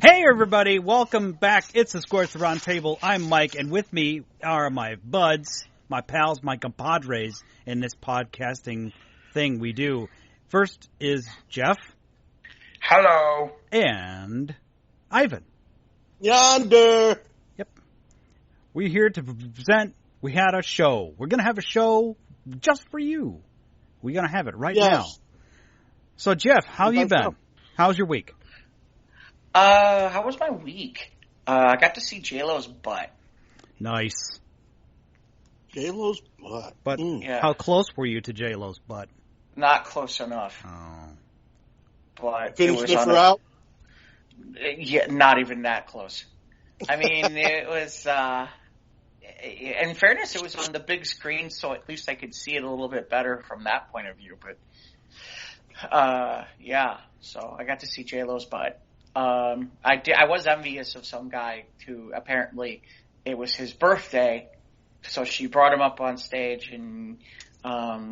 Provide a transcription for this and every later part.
Hey everybody, welcome back. It's the Sports Round Table. I'm Mike, and with me are my buds, my pals, my compadres in this podcasting thing we do. First is Jeff. Hello. And Ivan. Yonder. Yep. We're here to present, we had a show. We're going to have a show just for you. We're going to have it right now. So Jeff, how you been? How's your week? How was my week? I got to see J.Lo's butt. Nice. J.Lo's butt. But how close were you to J.Lo's butt? Not close enough. Oh. But Finished it for out? Yeah, not even that close. I mean, it was, in fairness, it was on the big screen, so at least I could see it a little bit better from that point of view. But, yeah, so I got to see J.Lo's butt. I was envious of some guy who apparently it was his birthday, so she brought him up on stage and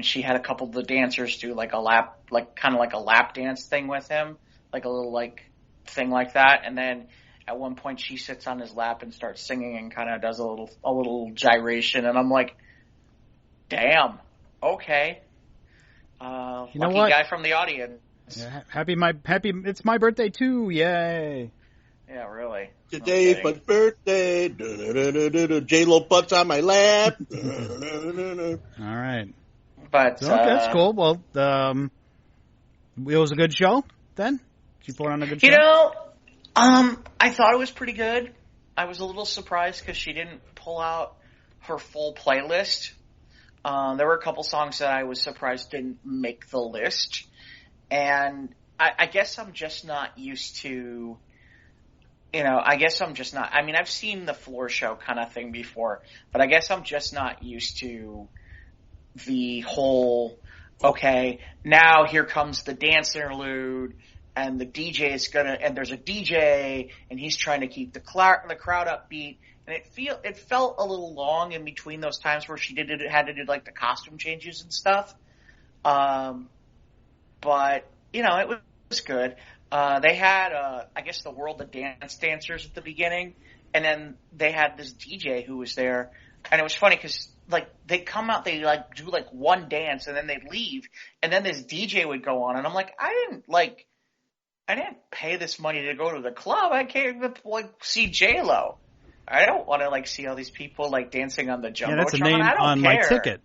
she had a couple of the dancers do like a lap dance thing with him, like a little thing like that, and then at one point she sits on his lap and starts singing and kind of does a little gyration, and I'm like, damn, okay, lucky guy from the audience. Yeah, it's my birthday too, yay. Yeah, really. Today's my birthday. J-Lo butts on my lap. All right. But so, okay, that's cool. Well, it was a good show then? Did you put on a good show? I thought it was pretty good. I was a little surprised because she didn't pull out her full playlist. There were a couple songs that I was surprised didn't make the list. And I guess I'm just not used to, I mean, I've seen the floor show kind of thing before, but I guess I'm just not used to the whole, okay, now here comes the dance interlude, and the DJ is and there's a DJ, and he's trying to keep the crowd upbeat, and it felt a little long in between those times where she had to do like the costume changes and stuff. But, it was good. They had, I guess, the World of Dance dancers at the beginning, and then they had this DJ who was there, and it was funny because, they come out, they, do, one dance, and then they leave, and then this DJ would go on, and I'm like, I didn't pay this money to go to the club. I came to, see J.Lo. I don't want to, see all these people, dancing on the Jumbotron. Yeah, that's a name on my ticket.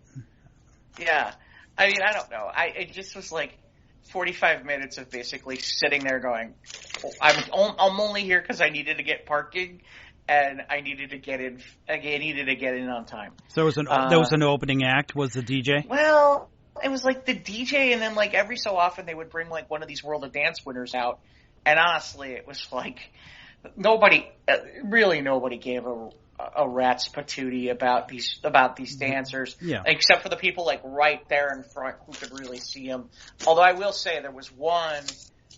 Yeah. I mean, I don't know. It just was 45 minutes of basically sitting there going, I'm only here because I needed to get parking and I needed to get in. I needed to get in on time. So there was an opening act. Was the DJ? Well, it was the DJ, and then every so often they would bring one of these World of Dance winners out. And honestly, it was nobody gave a rat's patootie about these dancers, except for the people right there in front who could really see them. Although I will say there was one,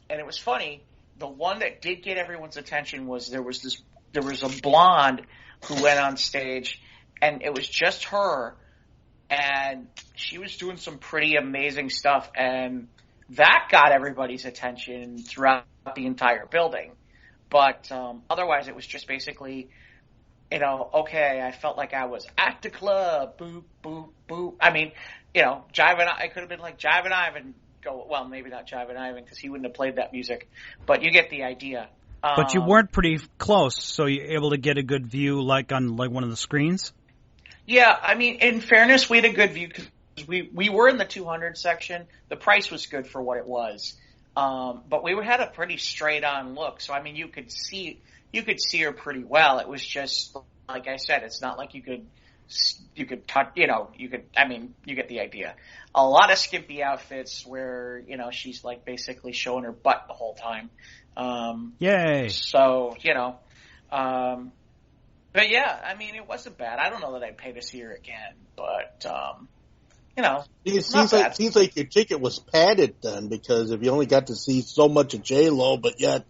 and it was funny. The one that did get everyone's attention was there was a blonde who went on stage, and it was just her, and she was doing some pretty amazing stuff, and that got everybody's attention throughout the entire building. But otherwise, it was just basically, okay, I felt like I was at the club, boop, boop, boop. I mean, I could have been Jive and Ivan go, well, maybe not Jive and Ivan because he wouldn't have played that music, but you get the idea. But you weren't pretty close, so you're able to get a good view on one of the screens? Yeah, I mean, in fairness, we had a good view because we were in the 200 section. The price was good for what it was. But we had a pretty straight on look. So, I mean, you could see her pretty well. It was just, like I said, it's not like you could touch, you get the idea. A lot of skimpy outfits where, she's basically showing her butt the whole time. Yay. So, but yeah, I mean, it wasn't bad. I don't know that I'd pay to see her again, but, it seems like your ticket was padded then, because if you only got to see so much of J.Lo, but yet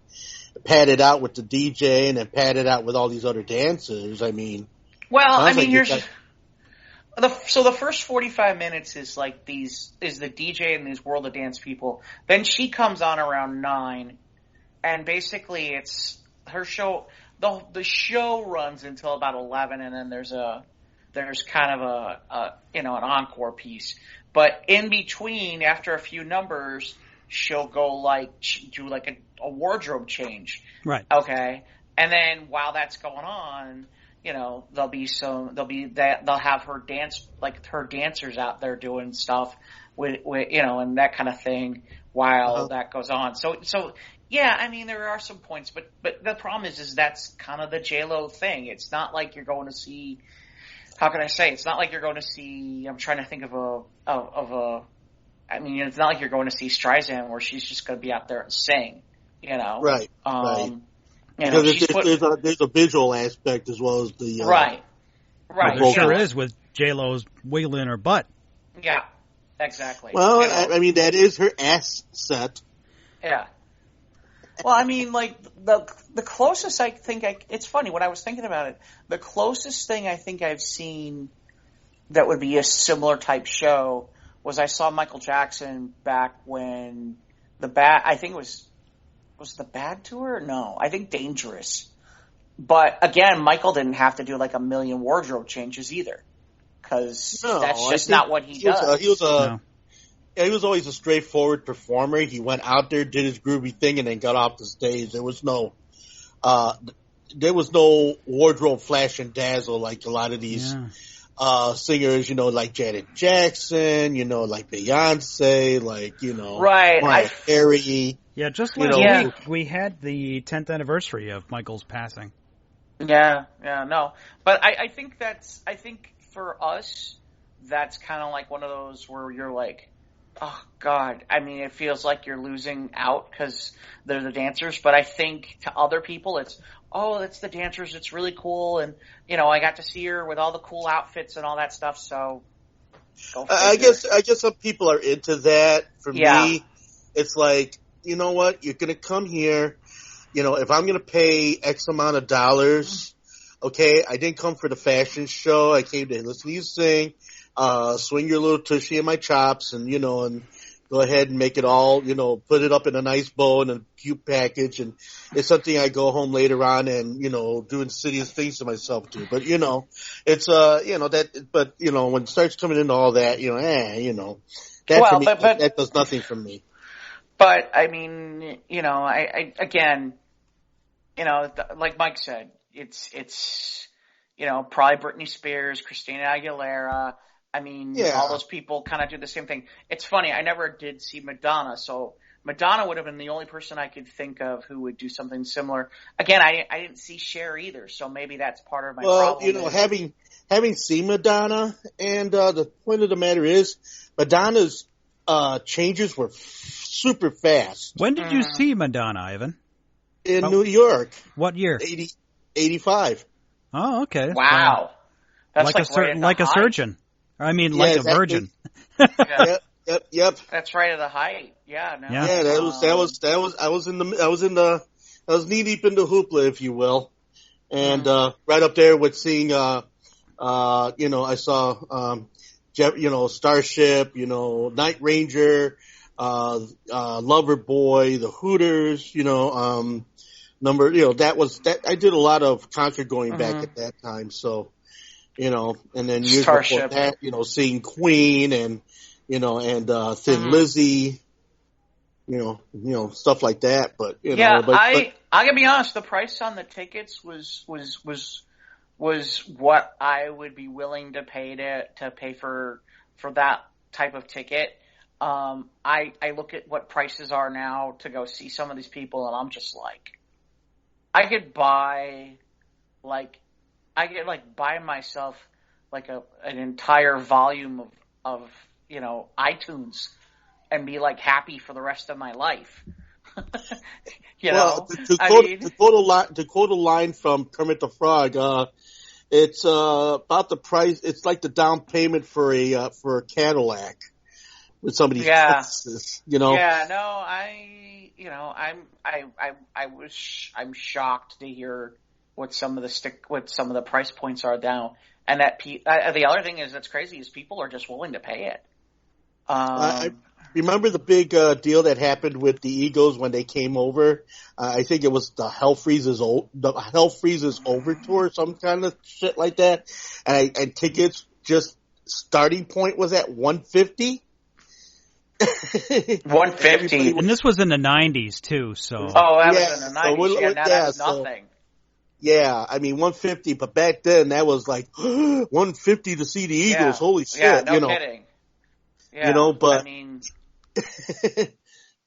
padded out with the DJ and then padded out with all these other dancers, I mean. Well, I mean, so the first 45 minutes is the DJ and these World of Dance people. Then she comes on around 9, and basically it's her show, the show runs until about 11, and then there's kind of an encore piece. But in between, after a few numbers, she'll go do a wardrobe change. Right. Okay. And then while that's going on, they'll have her her dancers out there doing stuff with and that kind of thing while that goes on. So yeah, I mean, there are some points, but the problem is that's kind of the J.Lo thing. It's not like you're going to see, how can I say? It's not like you're going to see, I'm trying to think it's not like you're going to see Streisand where she's just going to be out there and sing, Right. Right. Because there's a visual aspect as well as the right. Well, there sure is with J.Lo's wiggling her butt. Yeah, exactly. Well, I mean, that is her asset. Yeah. Well, I mean, the closest I think it's funny when I was thinking about it. The closest thing I think I've seen that would be a similar type show was I saw Michael Jackson back when I think it was the Bad Tour? No, I think Dangerous. But again, Michael didn't have to do a million wardrobe changes either, because that's just not what he does. He was always a straightforward performer. He went out there, did his groovy thing, and then got off the stage. There was no wardrobe flash and dazzle like a lot of these singers, like Janet Jackson, like Beyonce, right. Mariah Carey. Yeah, just last week we had the 10th anniversary of Michael's passing. Yeah, no. But I think for us, that's kind of like one of those where you're like, oh, God. I mean, it feels like you're losing out because they're the dancers. But I think to other people, it's the dancers. It's really cool. And, I got to see her with all the cool outfits and all that stuff. So, go figure. I guess some people are into that. For me, it's like, you know what? You're going to come here. If I'm going to pay X amount of dollars, okay, I didn't come for the fashion show. I came to listen to you sing. Swing your little tushy in my chops and go ahead and make it all, put it up in a nice bow and a cute package. And it's something I go home later on and, do insidious things to myself too. But, it's, but when it starts coming into all that, that does nothing for me. But I mean, I again, like Mike said, it's, probably Britney Spears, Christina Aguilera. I mean, all those people kind of do the same thing. It's funny. I never did see Madonna, so Madonna would have been the only person I could think of who would do something similar. Again, I didn't see Cher either, so maybe that's part of my problem. Well, having seen Madonna, and the point of the matter is, Madonna's changes were super fast. When did you see Madonna, Ivan? In New York. What year? 85. Oh, okay. Wow. That's like a surgeon. I mean, like a virgin. Yep. That's right at the height. Yeah. No. Yeah, I was knee deep into hoopla, if you will, and right up there with seeing, I saw, Starship, Night Ranger, Lover Boy, the Hooters, that I did a lot of concert going back at that time, so. And then years Starship. before that, seeing Queen and Thin Lizzy, stuff like that. But I gotta be honest, the price on the tickets was what I would be willing to pay to pay for that type of ticket. I look at what prices are now to go see some of these people, and I'm just like, I could buy myself an entire volume of iTunes and be happy for the rest of my life. To quote a line from Kermit the Frog, it's about the price. It's like the down payment for a Cadillac with some of these prices. Yeah, no, I'm shocked to hear what some of the price points are now. And the other thing that's crazy is people are just willing to pay it. remember the big deal that happened with the Eagles when they came over? I think it was the Hell Freezes Over tour, some kind of shit like that. And tickets just starting point was at $150. $150, and this was in the '90s too. So that was in the '90s. Now that's nothing. Yeah, I mean $150, but back then that was like $150 to see the Eagles. Yeah. Holy shit! Yeah, no kidding. Yeah, but I mean,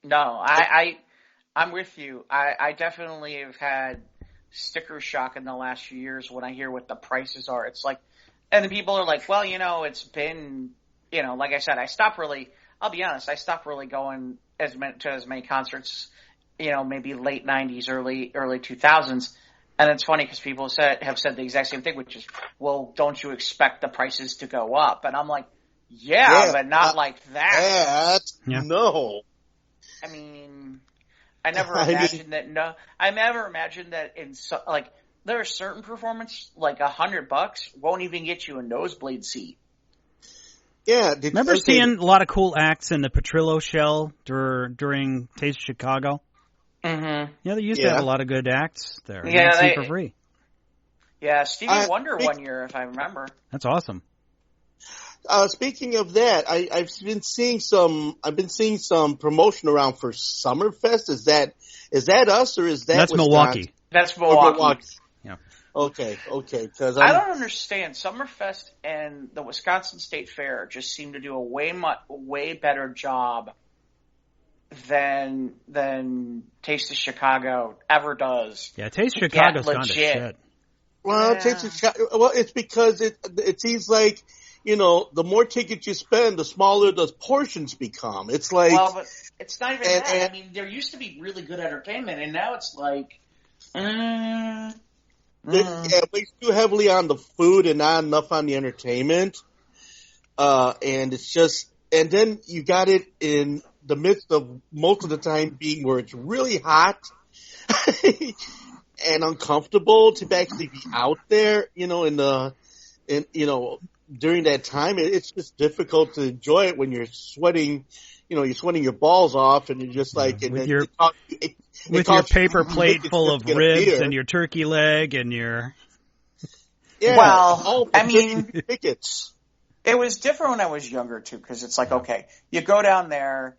no, I'm with you. I definitely have had sticker shock in the last few years when I hear what the prices are. It's like, and the people are like, well, it's been, like I said, I'll be honest, I stopped really going as many concerts, maybe late '90s, early 2000s. And it's funny because people have said the exact same thing, which is, well, don't you expect the prices to go up? And I'm like, yeah, but not like that. No. I mean, I never imagined that. No, I never imagined that there are certain performances like $100 won't even get you a nosebleed seat. Yeah. Remember seeing a lot of cool acts in the Petrillo Shell during Taste of Chicago? Mm-hmm. Yeah, they used to have a lot of good acts there. Yeah, they for free. Yeah, Stevie Wonder one year, if I remember. That's awesome. Speaking of that, I've been seeing some promotion around for Summerfest. Is that us or is that That's Milwaukee? That's Milwaukee. Yeah. Okay. Because I don't understand. Summerfest and the Wisconsin State Fair just seem to do a way better job than Taste of Chicago ever does. Yeah, Taste of Chicago's gone to shit. Well, Taste of Chicago. Well, it's because it seems like the more tickets you spend, the smaller the portions become. It's like, well, but it's not even that. I mean, there used to be really good entertainment, and now it's like, it weighs too heavily on the food and not enough on the entertainment. And it's just, and then you got it in the midst of most of the time being where it's really hot and uncomfortable to actually be out there, during that time. It's just difficult to enjoy it when you're sweating, you're sweating your balls off and you're just like, with your paper plate full of ribs and your turkey leg and your, tickets. It was different when I was younger too, because it's like, okay, you go down there,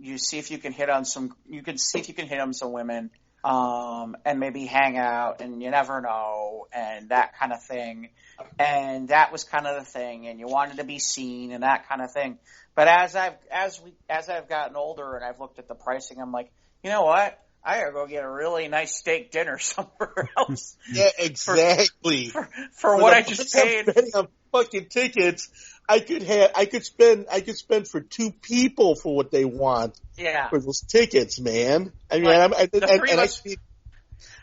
you see if you can hit on some women, and maybe hang out, and you never know, and that kind of thing. And that was kind of the thing, and you wanted to be seen and that kind of thing. But as I've gotten older and I've looked at the pricing, I'm like, you know what? I gotta go get a really nice steak dinner somewhere else. Yeah, exactly. For what I just paid. Spending on fucking tickets, I could spend for two people for what they want. Yeah. For those tickets, man. I mean, I'm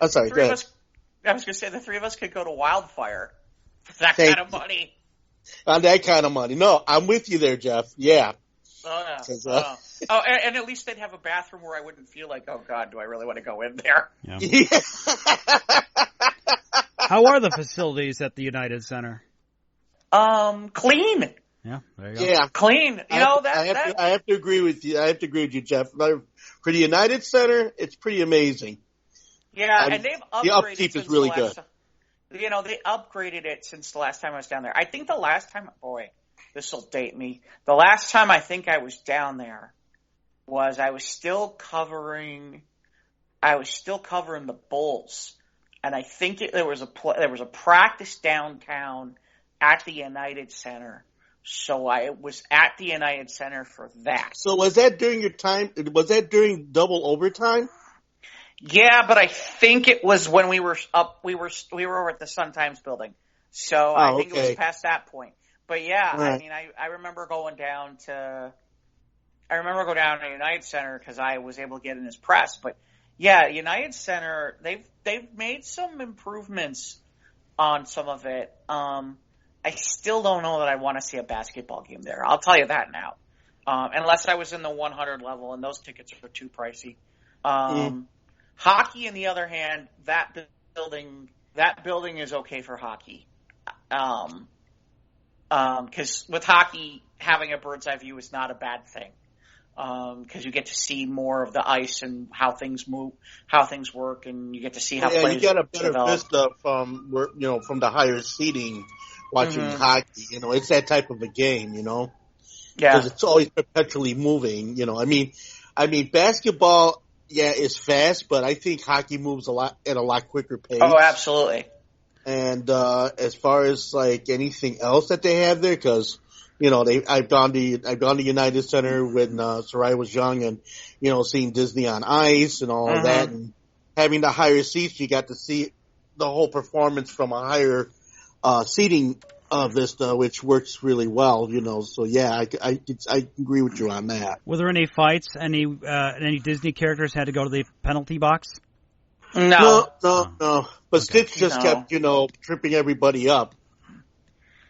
sorry. Go ahead. I was gonna say the three of us could go to Wildfire for that kind of money. On that kind of money. No, I'm with you there, Jeff. Yeah. Oh, yeah. And at least they'd have a bathroom where I wouldn't feel like, oh God, do I really want to go in there? Yeah. How are the facilities at the United Center? Clean. Yeah, there you go. Yeah, clean. I have to agree with you. I have to agree with you, Jeff. For the United Center, it's pretty amazing. Yeah, and they've upgraded. The upkeep is really good. They upgraded it since the last time I was down there. I think the last time, this will date me. The last time I think I was down there was I was still covering the Bulls, and I think there was a practice downtown at the United Center. So I was at the United Center for that. So was that during your time? Was that during double overtime? Yeah, but I think it was when we were up. We were over at the Sun-Times building. So I think it was past that point. But yeah, right. I mean, I remember going down to United Center because I was able to get in his press. But yeah, United Center, they've made some improvements on some of it. I still don't know that I want to see a basketball game there. I'll tell you that now. Unless I was in the 100 level, and those tickets are too pricey. Hockey, on the other hand, that building is okay for hockey. Because with hockey, having a bird's eye view is not a bad thing. because you get to see more of the ice and how things move, how things work, and you get to see how players you get a better develop. vista from from the higher seating watching hockey. It's that type of a game, Yeah, because it's always perpetually moving. I mean, basketball, is fast, but I think hockey moves at a lot quicker pace. Oh, absolutely. And as far as like anything else that they have there, because I've gone to United Center when Sarai was young, and seeing Disney on Ice and all of that, and having the higher seats, you got to see the whole performance from a higher seating vista, which works really well. So yeah, I agree with you on that. Were there any fights? Any Disney characters had to go to the penalty box? No. But Stitch just kept tripping everybody up.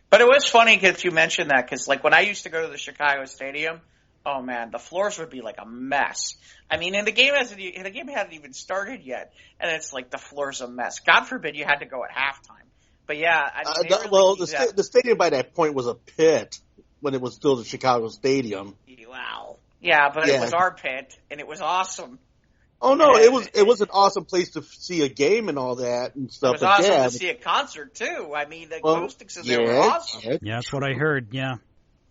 But it was funny because you mentioned that, because like when I used to go to the Chicago Stadium, oh man, the floors would be like a mess. I mean, and the game hadn't even started yet, and it's like the floor's a mess. God forbid you had to go at halftime. But yeah, the stadium by that point was a pit when it was still the Chicago Stadium. Wow. Yeah, but it was our pit, and it was awesome. Oh no, it was an awesome place to see a game and all that and stuff. It was awesome to see a concert too. I mean, the acoustics in there were awesome. Yeah, that's what I heard. Yeah,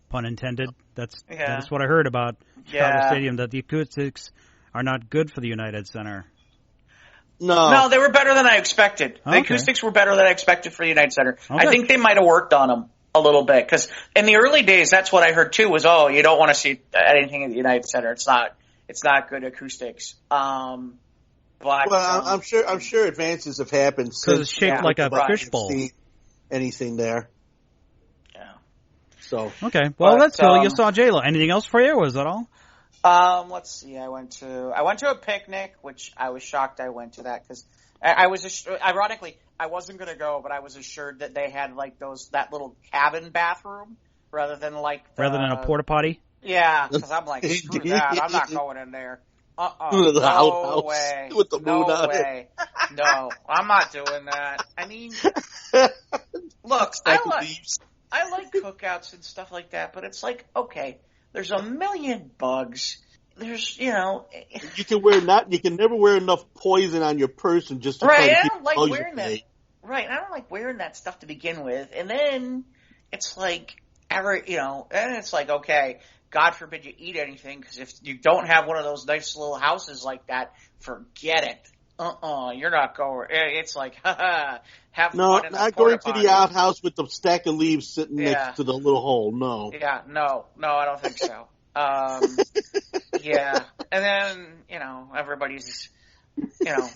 pun intended. That's what I heard about Chicago Stadium. That the acoustics are not good for the United Center. No, they were better than I expected. The acoustics were better than I expected for the United Center. Okay. I think they might have worked on them a little bit, because in the early days, that's what I heard too. Was you don't want to see anything at the United Center. It's not good acoustics. I'm sure advances have happened because it's shaped like a fishbowl. Anything there? Yeah. So okay, well that's cool. You saw J.Lo. Anything else for you? Or was that all? Let's see. I went to a picnic, which I was shocked I went to that, because I was ironically I wasn't going to go, but I was assured that they had like that little cabin bathroom rather than a porta potty. Yeah, because I'm like, screw that. I'm not going in there. No way. With the moon no way. No, I'm not doing that. I mean, look, I like cookouts and stuff like that, but it's like, okay, there's a million bugs. There's, you can never wear enough poison on your person just to right. I don't like wearing that. Right, I don't like wearing that stuff to begin with, and then it's like, and it's like, okay, God forbid you eat anything, because if you don't have one of those nice little houses like that, forget it. You're not going. It's like, have fun in the not going to the outhouse with the stack of leaves sitting next to the little hole. No. Yeah, no, I don't think so. Yeah, and then everybody's, then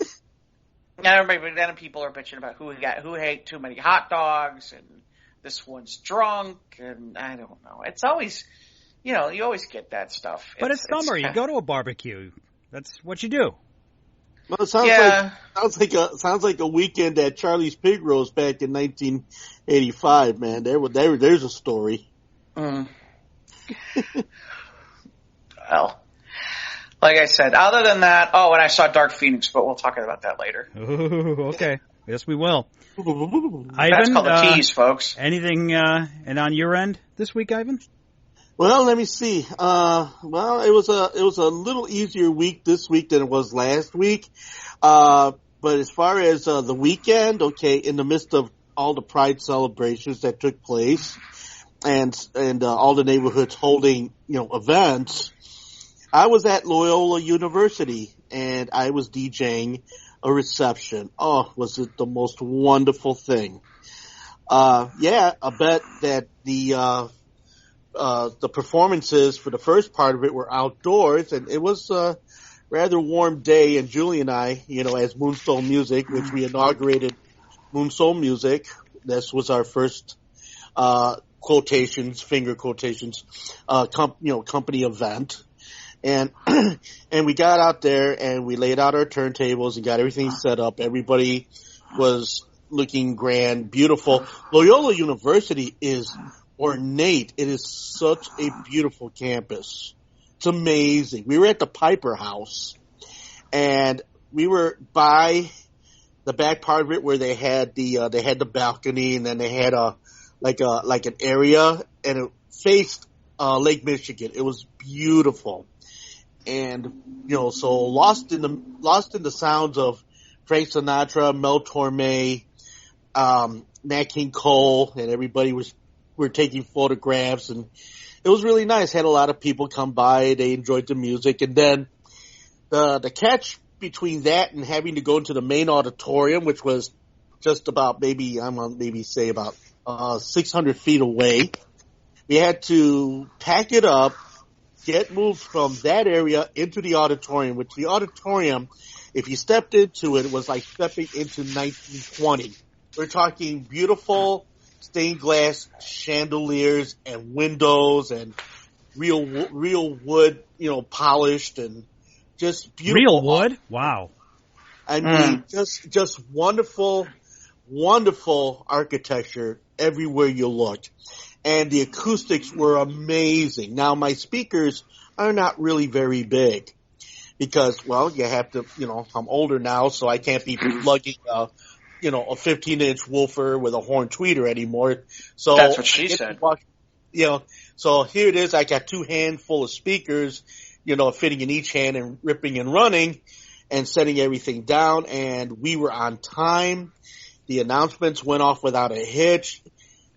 people are bitching about who ate too many hot dogs, and this one's drunk, and I don't know. It's always. You always get that stuff. But it's summer. You go to a barbecue. That's what you do. Well, it sounds like a weekend at Charlie's Pig Roast back in 1985. Man, there's a story. Well, like I said, other than that, and I saw Dark Phoenix, but we'll talk about that later. Ooh, okay. Yes, we will. Ivan, that's called a tease, folks. Anything and on your end this week, Ivan? Well, let me see. It was a little easier week this week than it was last week. But as far as the weekend, in the midst of all the Pride celebrations that took place, and all the neighborhoods holding events, I was at Loyola University and I was DJing a reception. Oh, was it the most wonderful thing? I bet that the performances for the first part of it were outdoors, and it was a rather warm day, and Julie and I, as Moonstone Music, which we inaugurated Moonstone Music, this was our first, finger quotations, company event. And, and we got out there and we laid out our turntables and got everything set up. Everybody was looking grand, beautiful. Loyola University is ornate. It is such a beautiful campus. It's amazing. We were at the Piper House, and we were by the back part of it where they had the balcony, and then they had an area, and it faced Lake Michigan. It was beautiful. And, so lost in the sounds of Frank Sinatra, Mel Torme, Nat King Cole, and everybody were taking photographs, and it was really nice. Had a lot of people come by. They enjoyed the music. And then the catch between that and having to go into the main auditorium, which was just about about 600 feet away, we had to pack it up, get moved from that area into the auditorium, which the auditorium, if you stepped into it, was like stepping into 1920. We're talking beautiful stained glass chandeliers and windows and real wood, polished and just beautiful. Real wood? Wow. I mean, just wonderful, wonderful architecture everywhere you looked. And the acoustics were amazing. Now, my speakers are not really very big because, well, you have to, I'm older now, so I can't be lugging a 15-inch woofer with a horn tweeter anymore. So that's what she said. So here it is. I got 2 handful of speakers, fitting in each hand and ripping and running and setting everything down. And we were on time. The announcements went off without a hitch.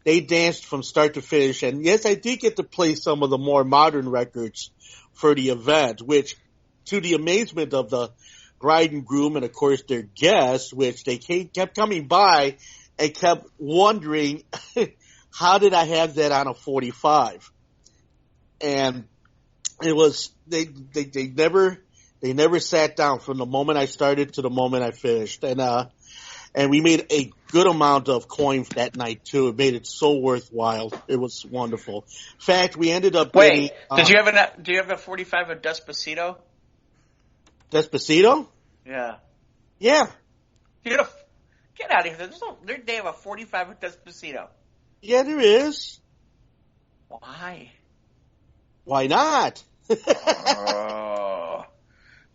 They danced from start to finish. And yes, I did get to play some of the more modern records for the event, which to the amazement of the bride and groom and, of course, their guests, which they kept coming by and kept wondering, how did I have that on a 45? And it was, they never sat down from the moment I started to the moment I finished. And we made a good amount of coin that night too. It made it so worthwhile. It was wonderful. In fact, we ended up getting, do you have a 45 of Despacito? Despacito? Yeah. Yeah. Get out of here. They have a 45 of Despacito. Yeah, there is. Why? Why not?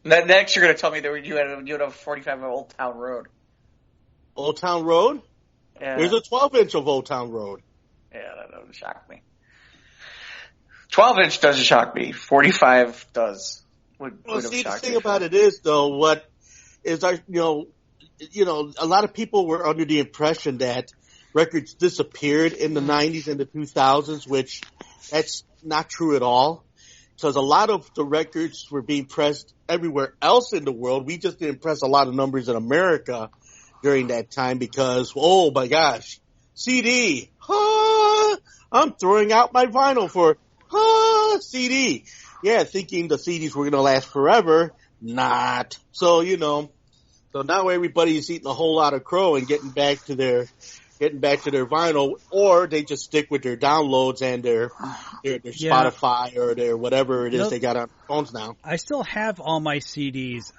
Next you're going to tell me that you had a 45 of Old Town Road. Old Town Road? Yeah. There's a 12-inch of Old Town Road. Yeah, that doesn't shock me. 12-inch doesn't shock me. 45 does. The thing about it is, though, what is a lot of people were under the impression that records disappeared in the 90s and the 2000s, which that's not true at all. Because a lot of the records were being pressed everywhere else in the world. We just didn't press a lot of numbers in America during that time because, oh my gosh, CD. I'm throwing out my vinyl for CD. Yeah, thinking the CDs were going to last forever. Not. So, so now everybody's eating a whole lot of crow and getting back to their vinyl, or they just stick with their downloads and their Spotify or their whatever it is they got on phones now. I still have all my CDs.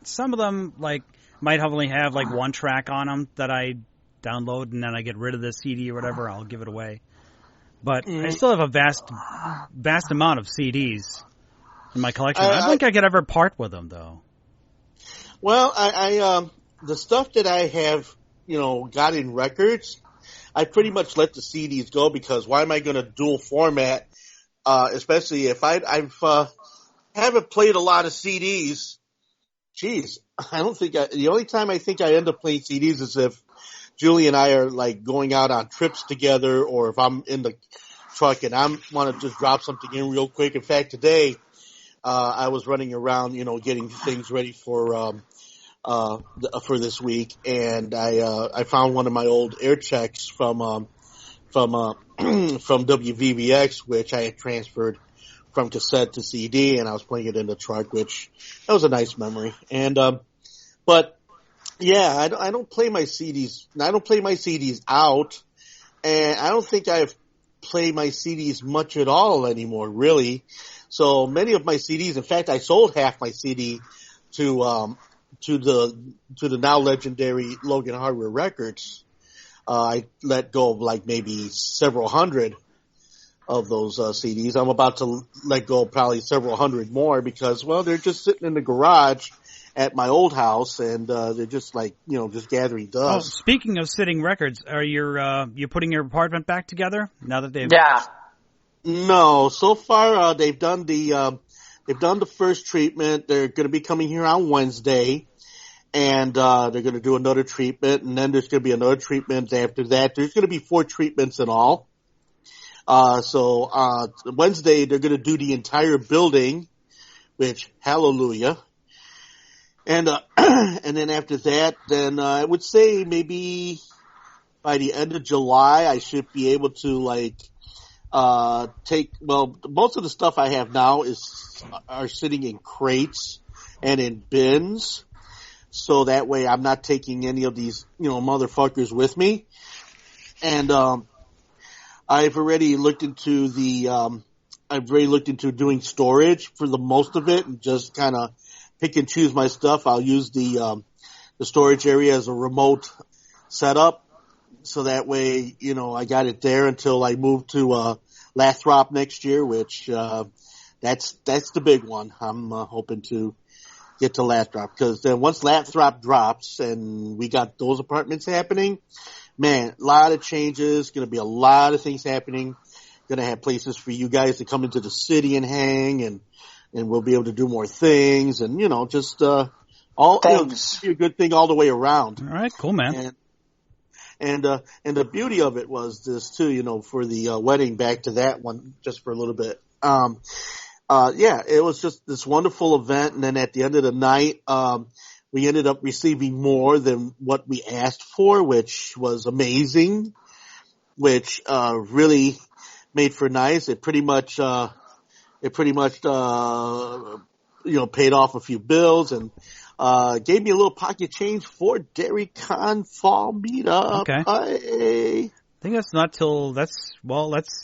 Some of them might only have one track on them that I download, and then I get rid of the CD or whatever. I'll give it away. But I still have a vast amount of CDs in my collection. I don't think I could ever part with them, though. Well, I the stuff that I have, got in records, I pretty much let the CDs go because why am I going to dual format? Especially if I haven't played a lot of CDs. Geez, I don't think the only time I think I end up playing CDs is if Julie and I are going out on trips together, or if I'm in the truck and I want to just drop something in real quick. In fact, today, I was running around, getting things ready for this week, and I found one of my old air checks from WVVX, which I had transferred from cassette to CD, and I was playing it in the truck, which that was a nice memory. And but yeah, I don't play my CDs. I don't play my CDs out, and I don't think I've played my CDs much at all anymore, really. So many of my CDs, in fact, I sold half my CD to the now legendary Logan Hardware Records. I let go of maybe several hundred of those CDs. I'm about to let go of probably several hundred more because, well, they're just sitting in the garage at my old house, and they're just just gathering dust. Oh, speaking of sitting records, are you putting your apartment back together now that they've? Yeah. No, so far they've done the they've done the first treatment. They're going to be coming here on Wednesday, and they're going to do another treatment, and then there's going to be another treatment after that. There's going to be 4 treatments in all. So Wednesday they're going to do the entire building, which hallelujah. And and then after that, then I would say maybe by the end of July I should be able to most of the stuff I have now are sitting in crates and in bins, so that way I'm not taking any of these motherfuckers with me. And I've already looked into doing storage for the most of it, and just kind of pick and choose my stuff. I'll use the storage area as a remote setup, so that way I got it there until I move to Lathrop next year, which that's the big one. I'm hoping to get to Lathrop, because then once Lathrop drops and we got those apartments happening, man, a lot of changes, going to be a lot of things happening. Going to have places for you guys to come into the city and hang, and we'll be able to do more things, and just all things. Be a good thing all the way around. All right, cool, man. And the beauty of it was this too, for the wedding. Back to that one just for a little bit. It was just this wonderful event, and then at the end of the night, we ended up receiving more than what we asked for, which was amazing, which really made for nice. It pretty much paid off a few bills, and gave me a little pocket change for Dairy Con Fall Meetup. Okay. I think that's not till that's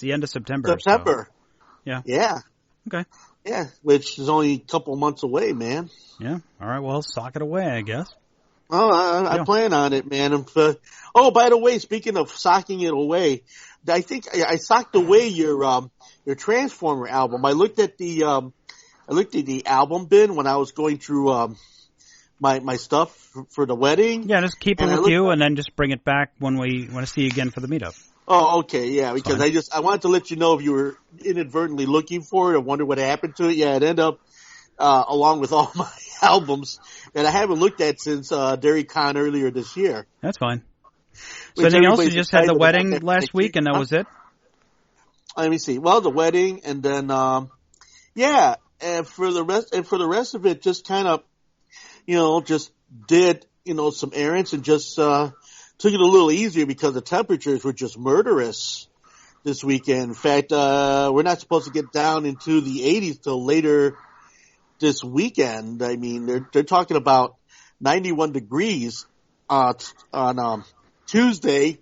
the end of September. September. So. Yeah. Yeah. Okay. Yeah, which is only a couple months away, man. Yeah. All right. Well, sock it away, I guess. Oh, I plan on it, man. By the way, speaking of socking it away, I think I socked away your Transformer album. I looked at the album bin when I was going through my stuff for the wedding. Yeah, just keep it with you, and then just bring it back when we want to see you again for the meetup. Oh, okay, yeah, because I wanted to let you know if you were inadvertently looking for it and wonder what happened to it. Yeah, it ended up along with all my albums that I haven't looked at since Dairy Con earlier this year. That's fine. So anything else? You just had the wedding last week, and that was it? Let me see. Well, the wedding, and then and for the rest of it, just kind of, just did some errands and just took it a little easier because the temperatures were just murderous this weekend. In fact, we're not supposed to get down into the 80s till later this weekend. I mean, they're talking about 91 degrees on Tuesday,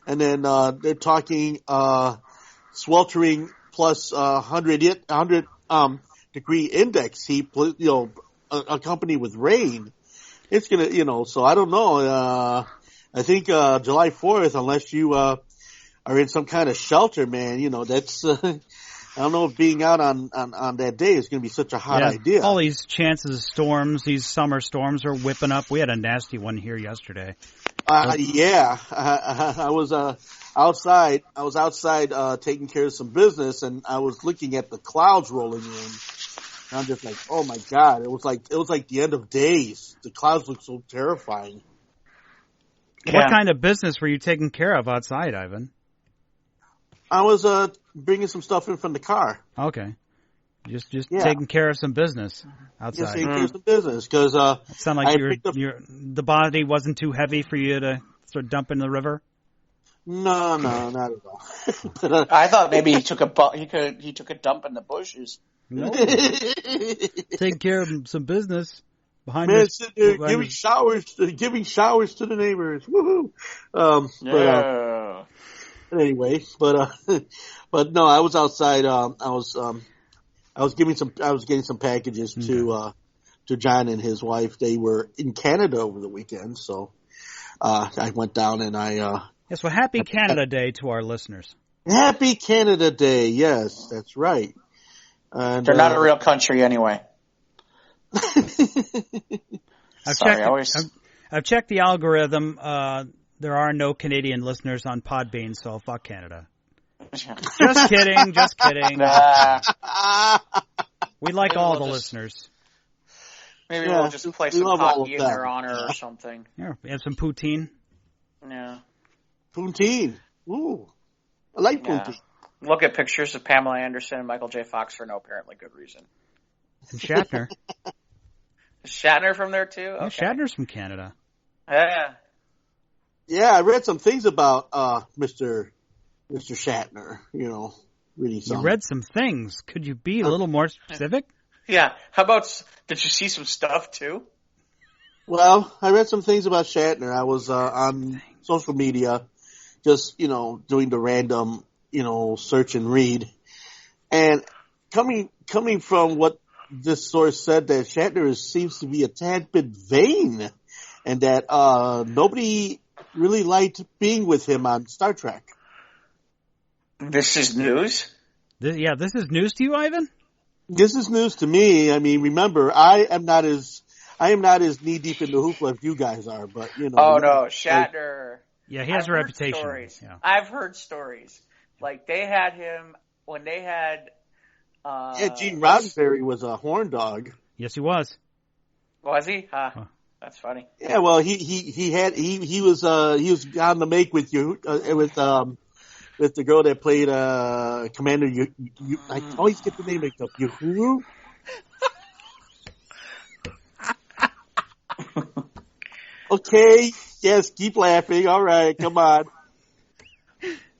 and then they're talking sweltering plus 100 degree index heat, accompanied with rain. It's gonna, so I don't know. I think July 4th, unless you are in some kind of shelter, man, that's I don't know if being out on that day is going to be such a hot idea. All these chances of storms, these summer storms are whipping up. We had a nasty one here yesterday. Yeah, I was outside. I was outside taking care of some business, and I was looking at the clouds rolling in. And I'm just like, oh my God! It was like the end of days. The clouds looked so terrifying. Yeah. What kind of business were you taking care of outside, Ivan? I was bringing some stuff in from the car. Okay. Just taking care of some business outside. Just taking care of some business because it sounded like the body wasn't too heavy for you to sort of dump in the river. No, not at all. But, I thought maybe he took a dump in the bushes. No. Take care of some business behind. Man, sitting there giving showers to the neighbors. Woohoo! Anyway, but no, I was outside. I was getting some packages to John and his wife. They were in Canada over the weekend, so I went down and Yes, well, happy Canada Day to our listeners. Happy Canada Day. Yes, that's right. And, they're not a real country anyway. I've checked the algorithm. There are no Canadian listeners on Podbean, so fuck Canada. Just kidding. We like all the listeners. Maybe we'll just play some hockey in their honor or something. Yeah, we have some poutine. Yeah. Poutine. Ooh. I like poutine. Look at pictures of Pamela Anderson and Michael J. Fox for no apparently good reason. And Shatner. Is Shatner from there too? Okay. Yeah, Shatner's from Canada. Yeah. Yeah, I read some things about Mr. Shatner, reading some. You read some things. Could you be a little more specific? Yeah. How about, did you see some stuff too? Well, I read some things about Shatner. I was on social media just, doing the random, search and read. And coming from what this source said, that Shatner seems to be a tad bit vain, and that nobody really liked being with him on Star Trek. This is news? This is news to you, Ivan? This is news to me. I mean, remember, I am not as knee deep in the hoopla as you guys are, but Oh no, Shatner. Yeah, he has a reputation. Yeah. I've heard stories. Like they had him when they had. Gene Roddenberry was a horn dog. Yes, he was. Was he? That's funny. Yeah, well, he was on the make with you with the girl that played Commander. I always get the name mixed up. Uhuru. Okay. Yes. Keep laughing. All right. Come on.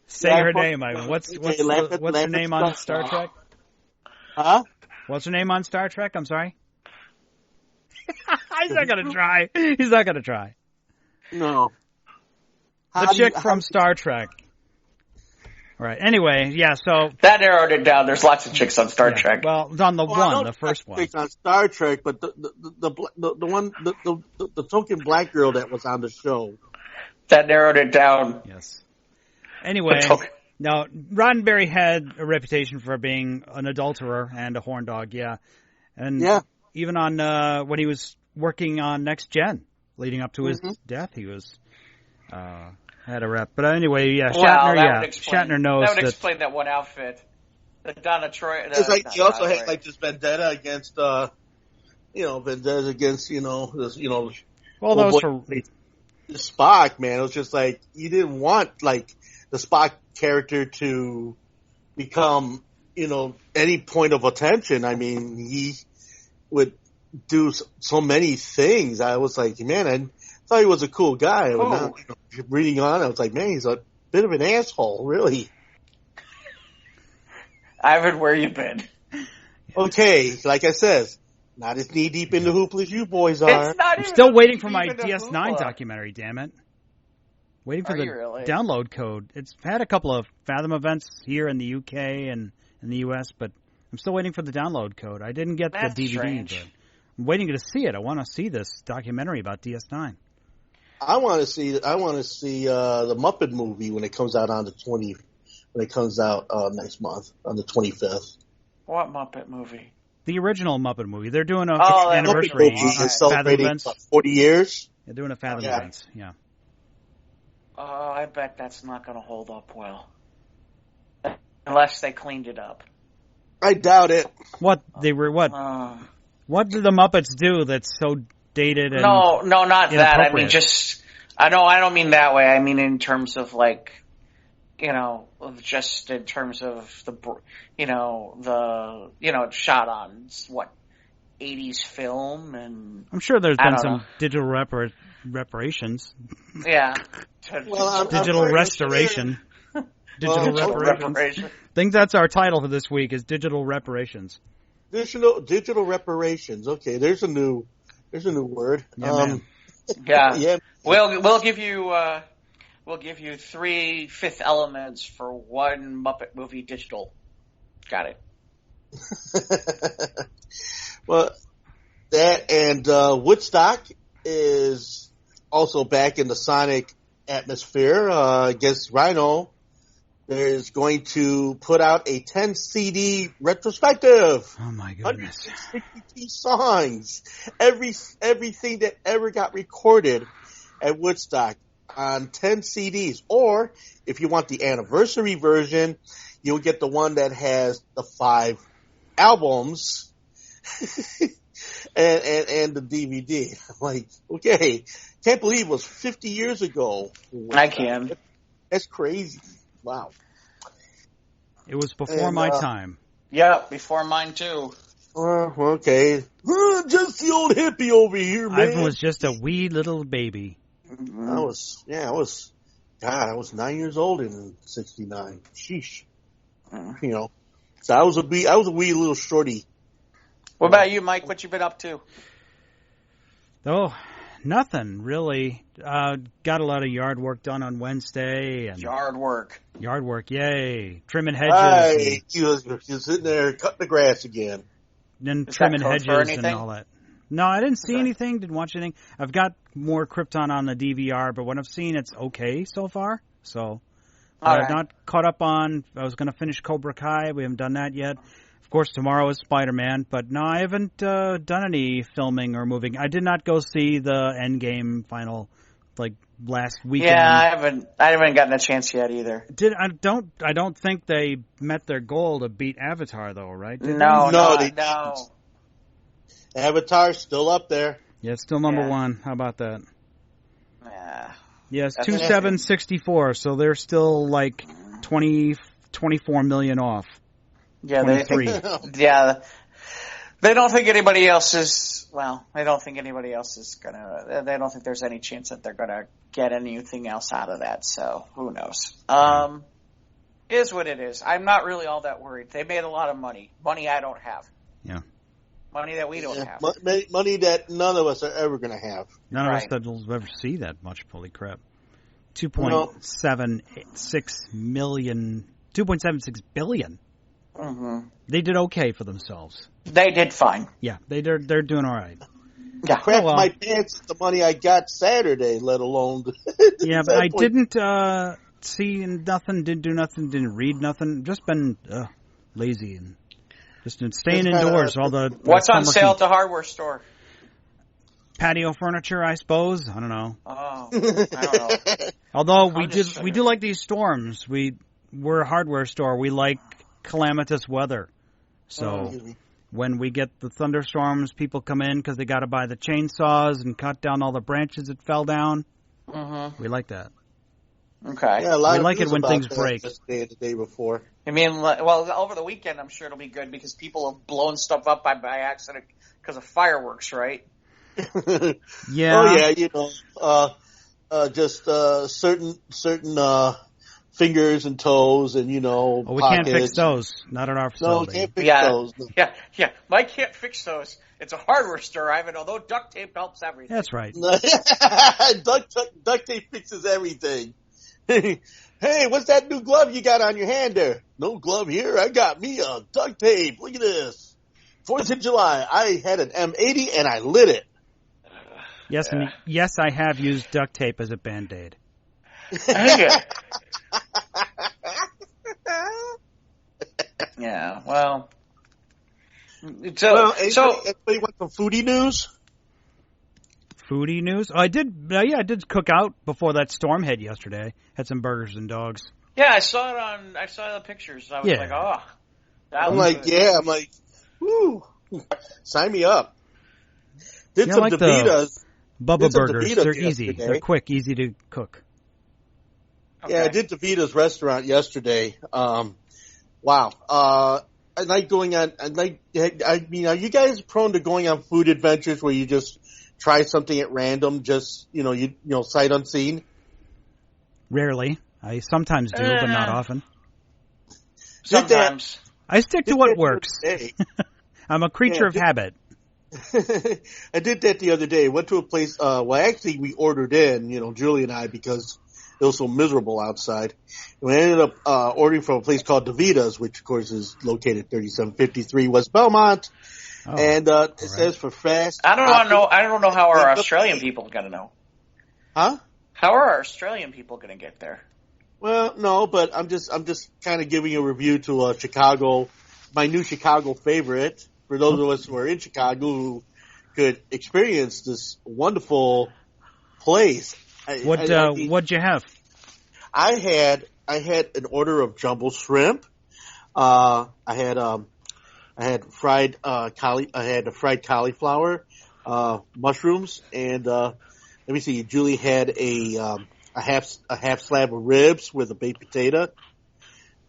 Say her name, Ivan. What's her name on Star Trek? Huh? What's her name on Star Trek? I'm sorry. He's not gonna try. No. The chick from Star Trek. Right. Anyway, yeah. So that narrowed it down. There's lots of chicks on Star Trek. Well, on the first one. Chicks on Star Trek, but the token black girl that was on the show. That narrowed it down. Yes. Anyway, now Roddenberry had a reputation for being an adulterer and a horn dog. Yeah. And even on when he was working on Next Gen, leading up to his death, he was. Had a rep, but anyway, yeah, Shatner. Shatner knows that would explain that one outfit. The Donna Troy. It's like he also had like this vendetta against, vendetta against, this, well, those for Spock, man. It was just like you didn't want like the Spock character to become, any point of attention. I mean, he would do so many things. I was like, man, I thought he was a cool guy. Now, reading on, I was like, man, he's a bit of an asshole, really. Ivan, where you been? Okay, like I said, not as knee deep in the hoopla as you boys are. I'm still waiting for my DS9 documentary, damn it. Waiting for the download code. It's had a couple of Fathom events here in the UK and in the US, but I'm still waiting for the download code. I didn't get the DVD, but I'm waiting to see it. I want to see this documentary about DS9. I want to see the Muppet movie when it comes out next month on the 25th. What Muppet movie? The original Muppet movie. They're doing an anniversary celebrating 40 years. They're doing a Fathom events. Yeah. Oh, I bet that's not going to hold up well, unless they cleaned it up. I doubt it. What did the Muppets do that's so dated and no, not that. I mean, I don't mean that way. I mean in terms of like, just in terms of the shot on 80s film, and I'm sure there's been some digital reparations. Yeah. Digital restoration. Digital reparations. I think that's our title for this week is Digital Reparations. Digital reparations. Okay, there's a new word. Yeah. We'll give you 3 fifth elements for one Muppet movie digital. Got it. Well, that and Woodstock is also back in the Sonic atmosphere. I guess Rhino is going to put out a 10 CD retrospective. Oh my goodness. 162 songs. Everything that ever got recorded at Woodstock on 10 CDs. Or if you want the anniversary version, you'll get the one that has the 5 albums and the DVD. I'm like, okay, can't believe it was 50 years ago. I can. That's crazy. Wow. It was before my time. Yeah, before mine too. Okay. Just the old hippie over here, man. I was just a wee little baby. Mm-hmm. I was 9 years old in '69. Sheesh. You know, so I was a wee little shorty. What about you, Mike? What you been up to? Oh, nothing really. Got a lot of yard work done on Wednesday. And Yard work, yay! Trimming hedges. Hey, you're sitting there cutting the grass again. Then Is trimming that code for hedges and anything? all that. No, I didn't see Okay. anything. Didn't watch anything. I've got more Krypton on the DVR, but what I've seen, it's okay so far. So All I've right. not caught up on. I was going to finish Cobra Kai. We haven't done that yet. Of course, tomorrow is Spider-Man, but no, I haven't done any filming or moving. I did not go see the Endgame final, like last weekend. Yeah, I haven't gotten a chance yet either. I don't think they met their goal to beat Avatar, though, right? Did No, they no. Avatar's still up there. Yeah, it's still number Yeah. one. How about that? Yeah. Yes, That's 2764. So they're still like 24 million off. Yeah, 23. Yeah, they don't think anybody else is. Well, they don't think anybody else is gonna. They don't think there's any chance that they're gonna get anything else out of that. So who knows? Is what it is. I'm not really all that worried. They made a lot of money. Money I don't have. Yeah. Money that we don't have. Money that none of us are ever going to have. None of us Right. that will ever see that much. Holy crap. 2.76 million. 2.76 billion. Mm-hmm. They did okay for themselves. They did fine. Yeah, they're doing all right. Yeah. Crap well. my pants at the money I got Saturday, let alone. Yeah, but I didn't see nothing, didn't do nothing, didn't read nothing. Just been lazy and just been staying That's kinda- indoors. All the What's on summer sale heat. at the hardware store? Patio furniture, I suppose. I don't know. Oh, I don't know. Although I'm just we do like these storms. We're a hardware store. We like calamitous weather. So when we get the thunderstorms, people come in because they got to buy the chainsaws and cut down all the branches that fell down. Mm-hmm. We like that. Okay. Yeah, a lot We of like it news when about things that break. yesterday and the day before. I mean, well, over the weekend, I'm sure it'll be good because people have blown stuff up by accident because of fireworks, right? Yeah. Oh yeah, you know, just certain fingers and toes, and you know, Oh, we pockets. can't fix those. Not at our No, facility. can't fix Yeah. those. Yeah. Mike can't fix those. It's a hardware store, Ivan, although duct tape helps everything. That's right. Duct tape fixes everything. Hey, what's that new glove you got on your hand there? No glove here. I got me a duct tape. Look at this. 4th of July, I had an M80 and I lit it. Yes, and yes, I have used duct tape as a Band-Aid. Yeah, well. Anybody So want some foodie news? Foodie news? Oh, I did. I did cook out before that storm hit yesterday. Had some burgers and dogs. yeah, I saw the pictures. I was Yeah. like, oh. That I'm was like, good. yeah. I'm like, woo. Sign me up. Did Yeah, some like the DeVitas. Bubba Did some burgers. DeVitas They're easy. yesterday. They're quick, easy to cook. Okay. Yeah, I did DeVita's restaurant yesterday. Wow. I like going on. I mean, are you guys prone to going on food adventures where you just try something at random, just you know, sight unseen? Rarely. I sometimes do, but not often. Sometimes. I stick to Did what that the works. other day. I'm a creature Yeah, of habit. I did that the other day. Went to a place. Well, actually, we ordered in. You know, Julie and I, because it was so miserable outside. And we ended up ordering from a place called DeVita's, which of course is located 3753 West Belmont. Oh, And it right. says for fast. I don't know how our Australian people are going to know. Huh? How are our Australian people going to get there? Well, no, but I'm just kind of giving a review to Chicago, my new Chicago favorite. For those of us who are in Chicago who could experience this wonderful place. What'd you have? I had an order of jumbo shrimp. I had I had the fried cauliflower, mushrooms, and let me see. Julie had a half slab of ribs with a baked potato,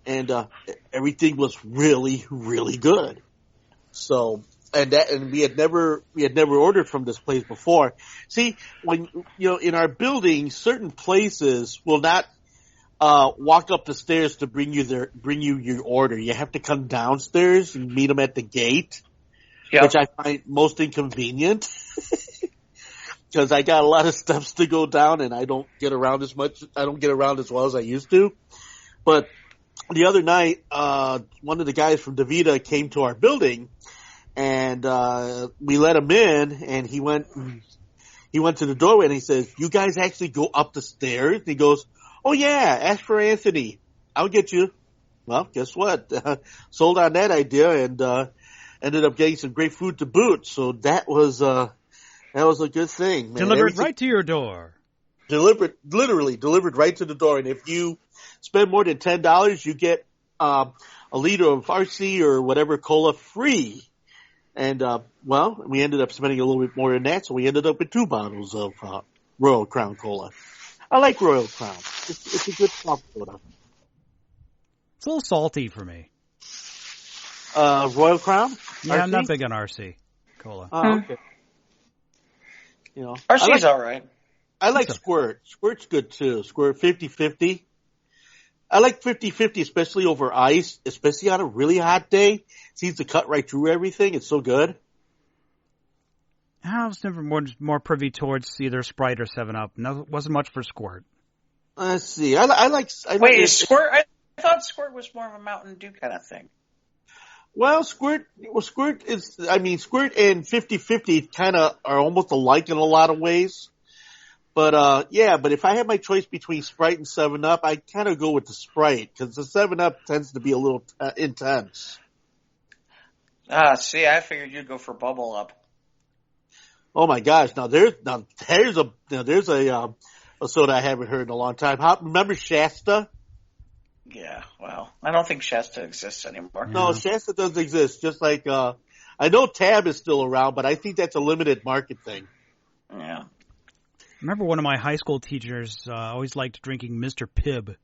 and everything was really, really good. So, and we had never ordered from this place before. See, when in our building, certain places will not walk up the stairs to bring you your order. You have to come downstairs and meet them at the gate, which I find most inconvenient because I got a lot of steps to go down and I don't get around as much. I don't get around as well as I used to. But the other night, one of the guys from DaVita came to our building and we let him in, and he went to the doorway and he says, "You guys actually go up the stairs?" And he goes, "Oh yeah, ask for Anthony. I'll get you." Well, guess what? Sold on that idea and ended up getting some great food to boot. So that was a good thing, man. Delivered right to your door. Literally delivered right to the door. And if you spend more than $10, you get a liter of RC or whatever cola free. And well, we ended up spending a little bit more than that, so we ended up with 2 bottles of Royal Crown Cola. I like Royal Crown. It's a good soft soda. It's a little salty for me. Royal Crown? Yeah, RC? I'm not big on RC Cola. Oh, okay. RC's all right. I like Squirt. Squirt's good too. Squirt 50-50. I like 50-50, especially over ice, especially on a really hot day. Seems to cut right through everything. It's so good. I was never more privy towards either Sprite or 7-Up. No, wasn't much for Squirt. Let's see. Wait, is Squirt? I thought Squirt was more of a Mountain Dew kind of thing. Well, Squirt and 50-50 kind of are almost alike in a lot of ways. But but if I had my choice between Sprite and 7-Up, I kind of go with the Sprite because the 7-Up tends to be a little intense. See, I figured you'd go for Bubble Up. Oh my gosh! Now there's a soda I haven't heard in a long time. Remember Shasta? Yeah, well, I don't think Shasta exists anymore. No, Shasta doesn't exist. Just like I know Tab is still around, but I think that's a limited market thing. Yeah. I remember one of my high school teachers always liked drinking Mr. Pibb.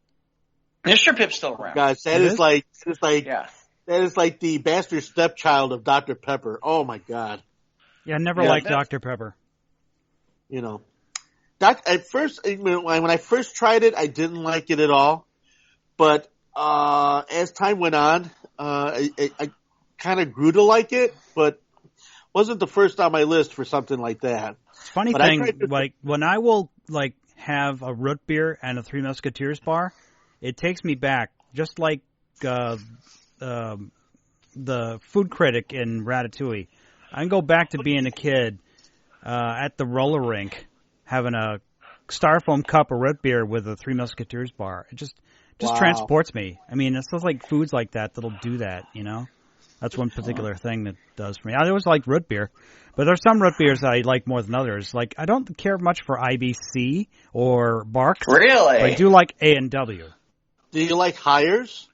Mr. Pibb's still around. Guys, that is like the bastard stepchild of Dr. Pepper. Oh my God. Yeah, I never liked Dr. Pepper. At first, when I first tried it, I didn't like it at all. But as time went on, I kind of grew to like it, but wasn't the first on my list for something like that. Funny thing, like when I will have a root beer and a Three Musketeers bar, it takes me back, just like the food critic in Ratatouille. I can go back to being a kid at the roller rink, having a styrofoam cup of root beer with a Three Musketeers bar. It just transports me. I mean, it's just like foods like that that'll do that, That's one particular thing that does for me. I always like root beer, but there's some root beers that I like more than others. Like, I don't care much for IBC or Barks. Really? But I do like A&W. Do you like Hires?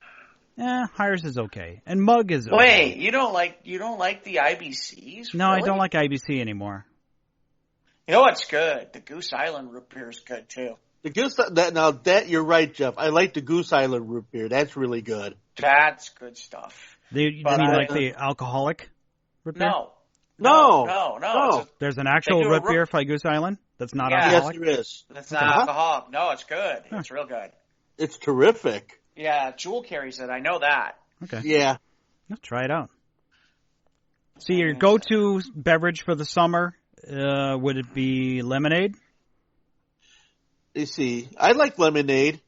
Hires is okay. And Mug is okay. Wait, you don't like the IBCs? No, really? I don't like IBC anymore. You know what's good? The Goose Island root beer is good, too. The Goose, you're right, Jeff. I like the Goose Island root beer. That's really good. That's good stuff. You mean like the alcoholic root beer? No. There's an actual root beer by Goose Island that's not alcoholic? Yes, there is. That's not alcoholic. No, it's good. Huh. It's real good. It's terrific. Yeah, Jewel carries it. I know that. Okay. Yeah. Let's try it out. So your go-to beverage for the summer, would it be lemonade? You see, I like lemonade,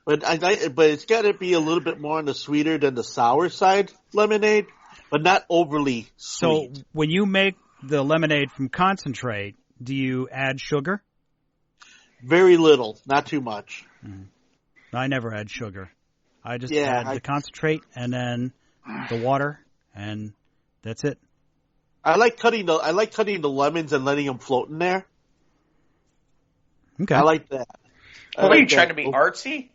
but it's got to be a little bit more on the sweeter than the sour side lemonade, but not overly sweet. So when you make the lemonade from concentrate, do you add sugar? Very little, not too much. Mm. I never add sugar. I just add the concentrate and then the water, and that's it. I like cutting the lemons and letting them float in there. Okay. I like that. Are you trying to be artsy?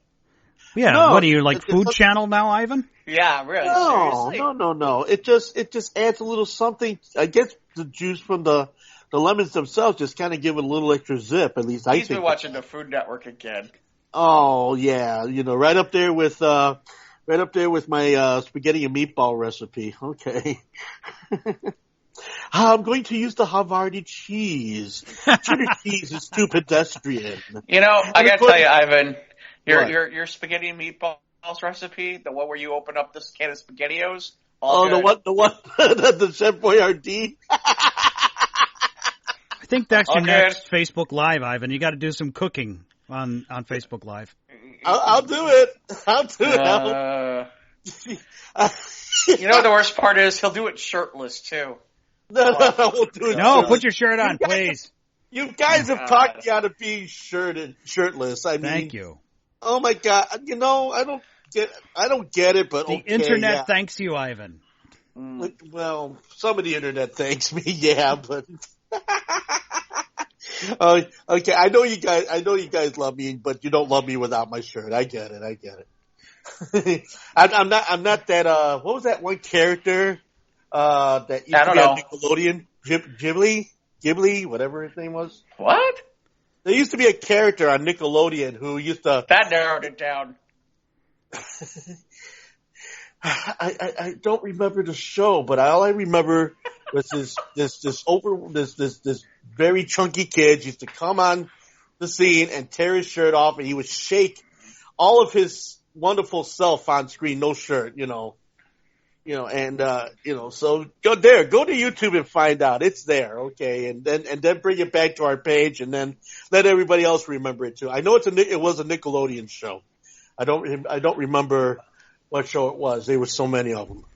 Yeah. No, what are you, like Food Channel now, Ivan? Yeah, really. Seriously? No. It just adds a little something. I guess the juice from the lemons themselves just kind of give it a little extra zip. At least I think. He's been watching the Food Network again. Oh yeah, right up there with my spaghetti and meatball recipe. Okay. I'm going to use the Havarti cheese. Cheddar cheese is too pedestrian. I gotta tell you, Ivan, your spaghetti and meatballs recipe, the one where you open up this can of SpaghettiOs. The one, the Chef Boyardee. I think that's your next Facebook Live, Ivan. You got to do some cooking on Facebook Live. I'll do it. The worst part is he'll do it shirtless too. No, I won't do it. No, put your shirt on, please. You guys have talked me out of being shirtless. Thank you. Oh my God! I don't get it, but the internet thanks you, Ivan. Well, some of the internet thanks me, yeah, but okay. I know you guys love me, but you don't love me without my shirt. I get it. I'm not that. What was that one character? That used to be on Nickelodeon, Ghibli, whatever his name was. What? There used to be a character on Nickelodeon who used to. That narrowed it down. I don't remember the show, but all I remember was this very chunky kid used to come on the scene and tear his shirt off, and he would shake all of his wonderful self on screen, no shirt, so go to YouTube and find out. It's there, okay, and then bring it back to our page, and then let everybody else remember it too. I know it was a Nickelodeon show. I don't remember what show it was. There were so many of them.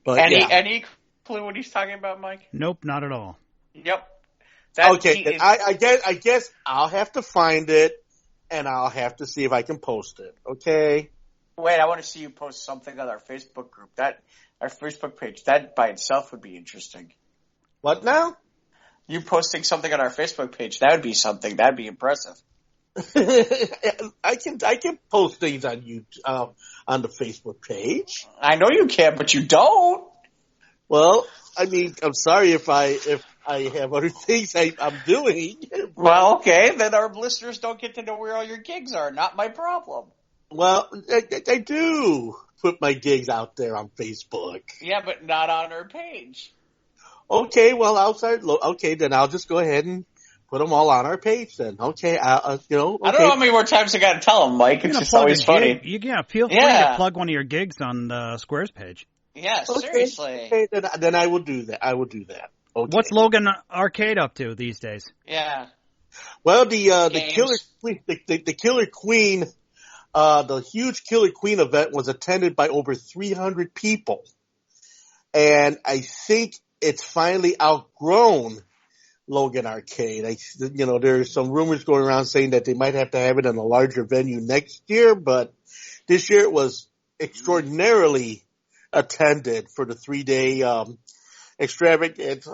But any clue what he's talking about, Mike? Nope, not at all. Yep. Okay, I guess I'll have to find it, and I'll have to see if I can post it. Okay. Wait, I want to see you post something on our Facebook group. Our Facebook page. That by itself would be interesting. What now? You posting something on our Facebook page. That would be something. That'd be impressive. I can post things on on the Facebook page. I know you can, but you don't. Well, I mean, I'm sorry if I have other things I'm doing. Well, okay, then our listeners don't get to know where all your gigs are. Not my problem. Well, I do put my gigs out there on Facebook. Yeah, but not on our page. Okay, well, then I'll just go ahead and put them all on our page then. Okay, okay. I don't know how many more times I got to tell them, Mike. It's just always funny. Feel free to plug one of your gigs on the Squares page. Yeah, seriously. Okay, then I will do that. Okay. What's Logan Arcade up to these days? Yeah. Well, the Killer Queen, the huge Killer Queen event was attended by over 300 people, and I think it's finally outgrown Logan Arcade. There's some rumors going around saying that they might have to have it in a larger venue next year, but this year it was extraordinarily attended for the 3-day extravagance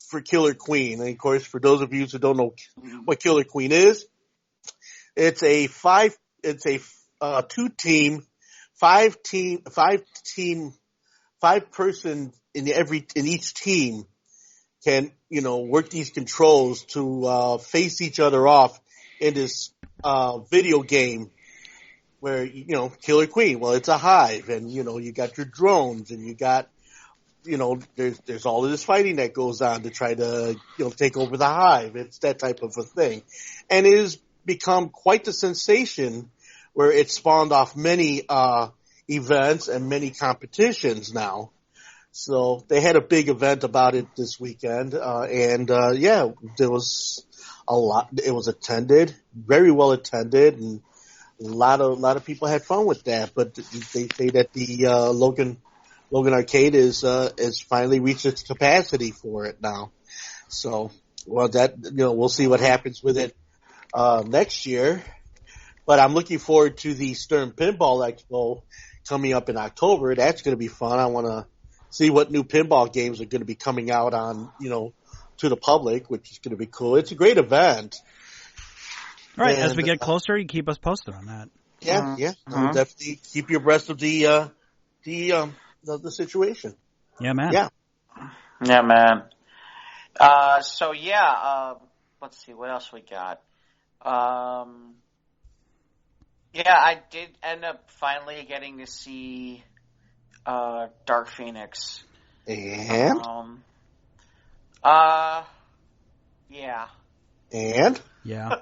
for Killer Queen. And of course, for those of you who don't know what Killer Queen is, it's a five person in each team can, work these controls to face each other off in this video game where, Killer Queen, well, it's a hive, and, you got your drones, and you got, there's all of this fighting that goes on to try to, take over the hive. It's that type of a thing. And it has become quite the sensation where it spawned off many events and many competitions now. So they had a big event about it this weekend, there was a lot. It was attended, very well attended, and a lot of people had fun with that. But they say that the Logan Arcade is finally reached its capacity for it now. So, we'll see what happens with it next year. But I'm looking forward to the Stern Pinball Expo coming up in October. That's going to be fun. I want to see what new pinball games are going to be coming out on, to the public, which is going to be cool. It's a great event. All right. As we get closer, you keep us posted on that. Yeah. I'll definitely keep you abreast of the the situation. Yeah, man. Yeah, man. So yeah, let's see what else we got. Yeah, I did end up finally getting to see Dark Phoenix. And? Yeah. And? Yeah.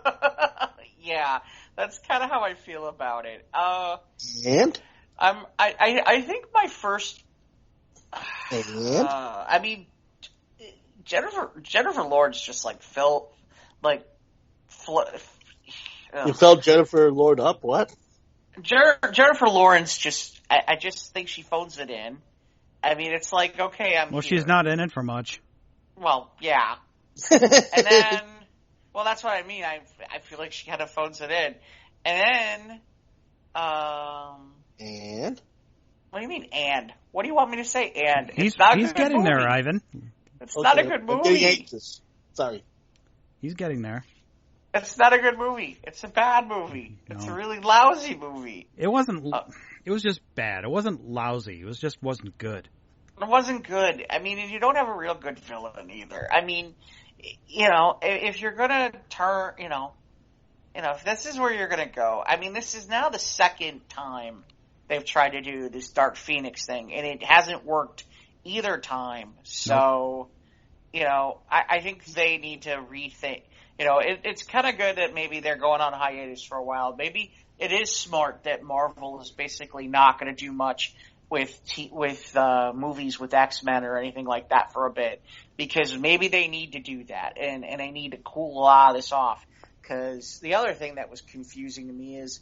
Yeah, that's kind of how I feel about it. And? I think my first. And? I mean, Jennifer Lawrence just like felt like. You felt Jennifer Lord up? What? Jennifer Lawrence just. I just think she phones it in. I mean, it's like, okay, I'm Well, here. she's not in it for much. Well, yeah. And then, well, that's what I mean. I feel like she kind of phones it in. And then, And? What do you mean, and? What do you want me to say, and? He's good getting movie. there, Ivan. It's not a good movie. I'm getting anxious. Sorry. He's getting there. It's not a good movie. It's a bad movie. No. It's a really lousy movie. It wasn't. It was just bad. It wasn't lousy. It was just wasn't good. It wasn't good. I mean, you don't have a real good villain either. I mean, if you're gonna turn, if this is where you're gonna go. I mean, this is now the second time they've tried to do this Dark Phoenix thing, and it hasn't worked either time. So, I think they need to rethink. It's kind of good that maybe they're going on hiatus for a while. Maybe it is smart that Marvel is basically not going to do much with movies with X-Men or anything like that for a bit, because maybe they need to do that, and they need to cool a lot of this off. Because the other thing that was confusing to me is,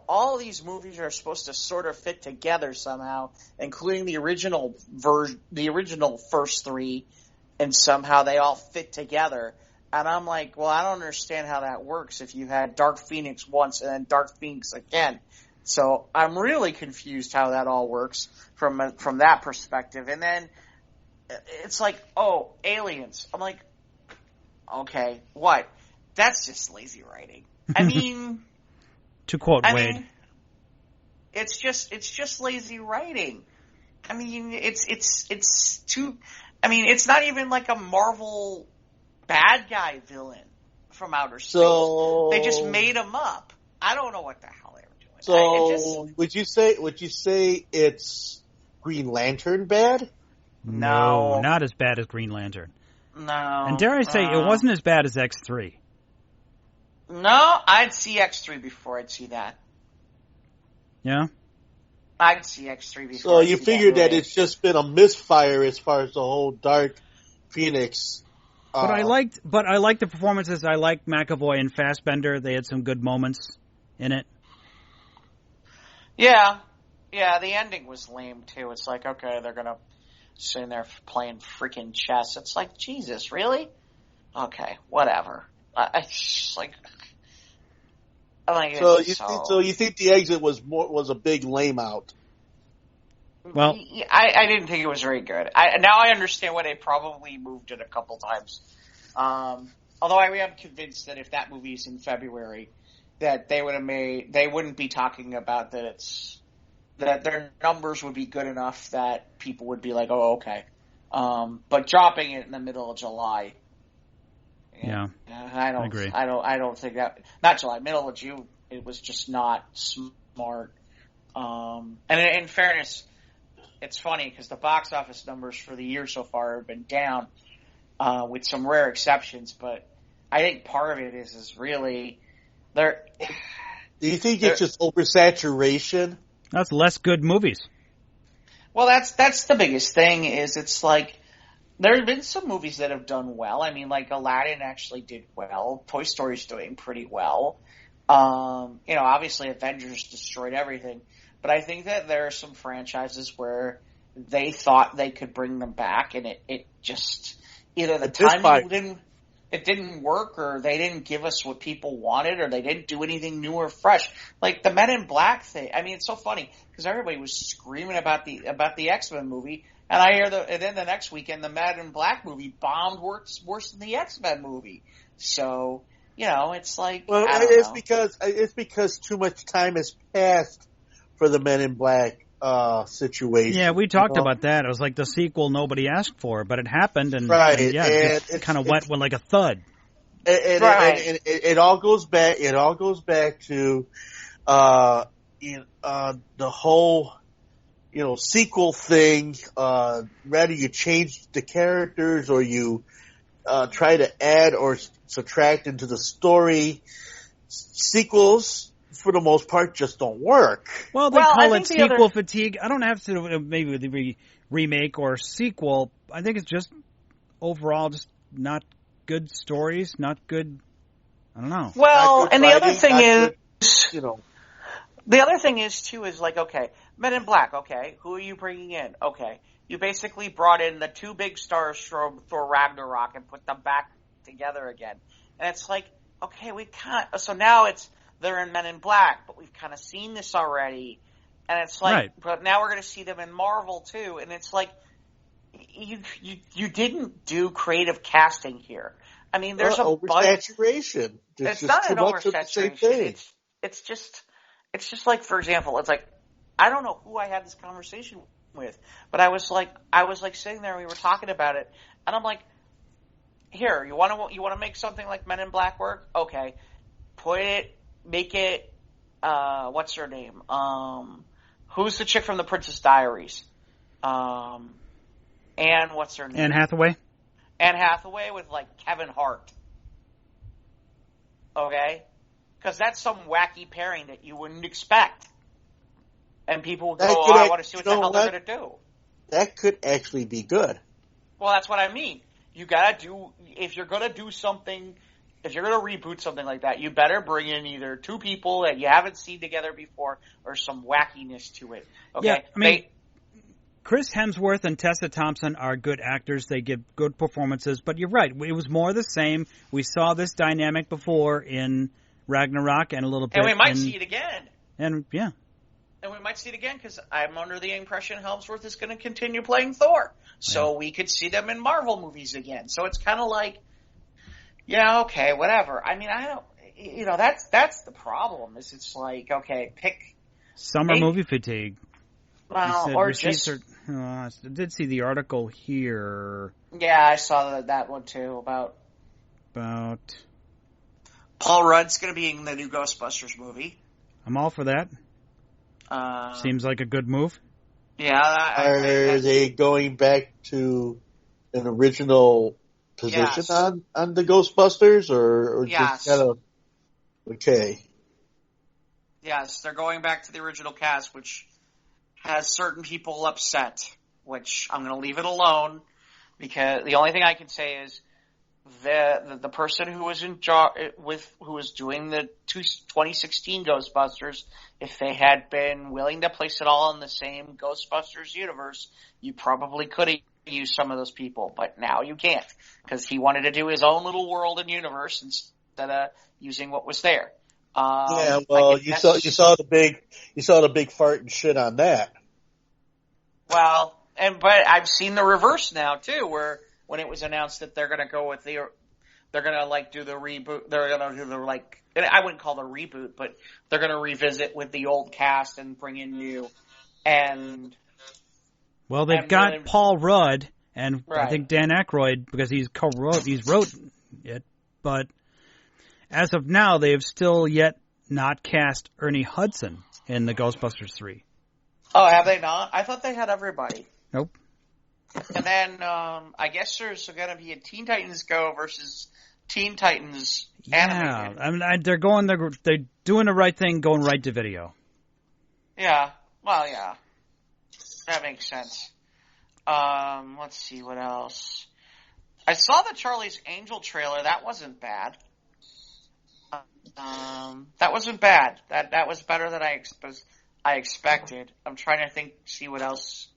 all these movies are supposed to sort of fit together somehow, including the original first three, and somehow they all fit together. And I'm like, well, I don't understand how that works if you had Dark Phoenix once and then Dark Phoenix again. So I'm really confused how that all works from that perspective. And then it's like, oh, aliens. I'm like, okay, what? That's just lazy writing. I mean, to quote Wade, it's just lazy writing. I mean, it's too. I mean, it's not even like a Marvel bad guy villain from outer space. So they just made him up. I don't know what the hell they were doing. So would you say it's Green Lantern bad? No, not as bad as Green Lantern. No. And dare I say, it wasn't as bad as X3. No, I'd see X3 before I'd see that. Yeah? I'd see X3 before. So you figure that it's just been a misfire as far as the whole Dark Phoenix. But I liked the performances. I liked McAvoy and Fassbender. They had some good moments in it. Yeah. Yeah, the ending was lame too. It's like, okay, they're gonna sit in there playing freaking chess. It's like, Jesus, really? Okay, whatever. It's like, so you think the exit was a big lame out? Well, I didn't think it was very good. Now I understand why they probably moved it a couple times. Although I am convinced that if that movie's in February, that they wouldn't be talking about that that their numbers would be good enough that people would be like, oh, okay. But dropping it in the middle of July. Yeah. I agree. I don't think that, not July, middle of June, it was just not smart. And in fairness, it's funny because the box office numbers for the year so far have been down, with some rare exceptions, but I think part of it is really there. Do you think it's just oversaturation? That's less good movies. Well, that's the biggest thing. Is it's like there have been some movies that have done well. I mean, like Aladdin actually did well. Toy Story's doing pretty well. Obviously Avengers destroyed everything. But I think that there are some franchises where they thought they could bring them back, and it just either the timing didn't work, or they didn't give us what people wanted, or they didn't do anything new or fresh. Like the Men in Black thing. I mean, it's so funny because everybody was screaming about the X-Men movie, and and then the next weekend the Men in Black movie bombed worse than the X-Men movie. So it's like, well, it's because too much time has passed for the Men in Black situation. Yeah, we talked about that. It was like the sequel nobody asked for, but it happened, and it kind of went like a thud. And it all goes back. It all goes back to the whole sequel thing. Whether you change the characters or you try to add or subtract into the story, sequels for the most part just don't work. Well, they call it sequel fatigue. I don't have to maybe with the remake or sequel. I think it's just overall just not good stories, not good. I don't know. Well, and the other thing is, the other thing is too is like, okay, Men in Black. Okay, who are you bringing in? Okay, you basically brought in the two big stars for Ragnarok and put them back together again, and it's like, okay, so now they're in Men in Black, but we've kind of seen this already, and it's like, but now we're going to see them in Marvel too, and it's like, you didn't do creative casting here. I mean, there's oversaturation. It's not an oversaturation. It's just like, for example, it's like, I don't know who I had this conversation with, but I was like sitting there and we were talking about it, and I'm like, here, you want to make something like Men in Black work? Okay, make it, what's her name? Who's the chick from the Princess Diaries? Anne, what's her name? Anne Hathaway? Anne Hathaway with, like, Kevin Hart. Okay? Because that's some wacky pairing that you wouldn't expect. And people would go, I want to see what the hell they're going to do. That could actually be good. Well, that's what I mean. You gotta do, if you're going to do something, if you're going to reboot something like that, you better bring in either two people that you haven't seen together before or some wackiness to it. Okay? Yeah, I mean, Chris Hemsworth and Tessa Thompson are good actors. They give good performances. But you're right. It was more the same. We saw this dynamic before in Ragnarok and a little bit. And we might see it again. And, yeah. And we might see it again because I'm under the impression Hemsworth is going to continue playing Thor. So we could see them in Marvel movies again. So it's kind of like, yeah, okay, whatever. I mean, I don't, that's the problem is it's like, okay, pick. Summer movie fatigue. Well, or just. I did see the article here. Yeah, I saw that one too about Paul Rudd's going to be in the new Ghostbusters movie. I'm all for that. Seems like a good move. Yeah. Are they going back to an original position on the Ghostbusters, or just kind of okay? Yes, they're going back to the original cast, which has certain people upset, which I'm going to leave it alone because the only thing I can say is the person who was who was doing the 2016 Ghostbusters, if they had been willing to place it all in the same Ghostbusters universe, you probably could have used some of those people, but now you can't because he wanted to do his own little world and universe instead of using what was there. Yeah, well, you saw the big fart and shit on that. Well, but I've seen the reverse now too, where when it was announced that they're going to go with they're going to like do the reboot, they're going to do the like, I wouldn't call it a reboot, but they're going to revisit with the old cast and bring in new. And well, they've got Paul Rudd and I think Dan Aykroyd because he's wrote it, but. As of now, they have still yet not cast Ernie Hudson in the Ghostbusters 3. Oh, have they not? I thought they had everybody. Nope. And then I guess there's going to be a Teen Titans Go versus Teen Titans animated. Yeah, I mean, they're doing the right thing, going right to video. Yeah. Well, yeah. That makes sense. Let's see what else. I saw the Charlie's Angel trailer. That wasn't bad. That wasn't bad. That was better than I expected. I'm trying to see what else.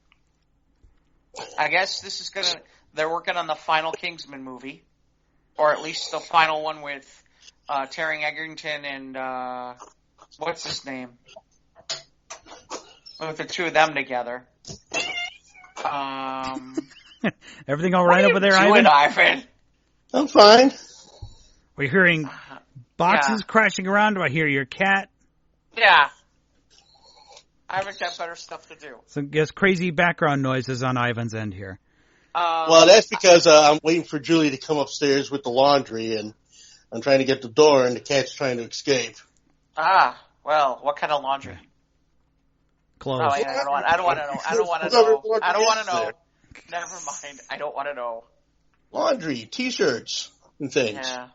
I guess this is they're working on the final Kingsman movie, or at least the final one with Taron Egerton and what's his name? With the two of them together. Everything all right over there, Ivan? I'm fine. We're hearing boxes crashing around. Do I hear your cat? Yeah. I haven't got better stuff to do. So I guess crazy background noises on Ivan's end here. Well, that's because I'm waiting for Julie to come upstairs with the laundry, and I'm trying to get the door, and the cat's trying to escape. Well, what kind of laundry? Clothes. Oh, I don't want to know. I don't want to know. Never mind. I don't want to know. Laundry, T-shirts, and things. Yeah.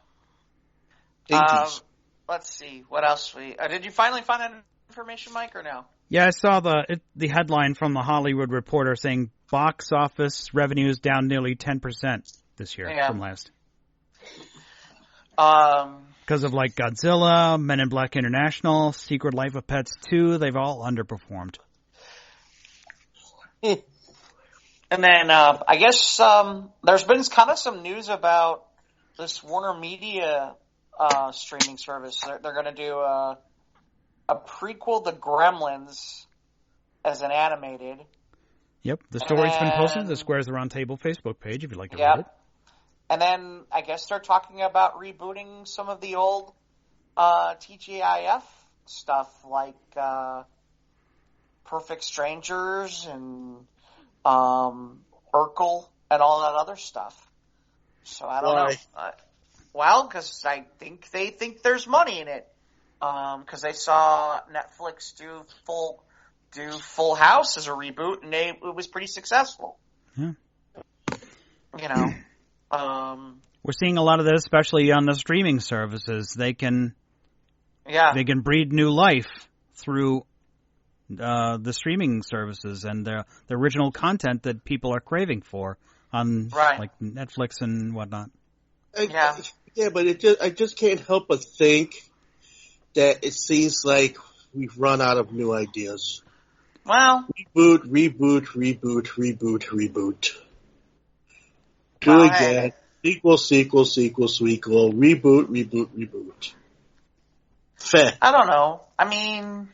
Dainties. Let's see. What else did you finally find that information, Mike, or no? Yeah, I saw the headline from the Hollywood Reporter saying box office revenues down nearly 10% this year from last. Because of like Godzilla, Men in Black International, Secret Life of Pets 2, they've all underperformed. And then I guess there's been kind of some news about this Warner Media streaming service. They're going to do a prequel to Gremlins as an animated. Yep, the story's been posted to the Squares Around Table Facebook page if you'd like to read it. And then I guess they're talking about rebooting some of the old TGIF stuff like Perfect Strangers and Urkel and all that other stuff. So I don't know. Well, because I think they think there's money in it. Because they saw Netflix do Full House as a reboot, and it was pretty successful. Yeah. You know. We're seeing a lot of this, especially on the streaming services. They can breathe new life through the streaming services and the original content that people are craving for on like Netflix and whatnot. Yeah, but I just can't help but think that it seems like we've run out of new ideas. Well, reboot. Do it again. Sequel, reboot. Fair. I don't know. I mean,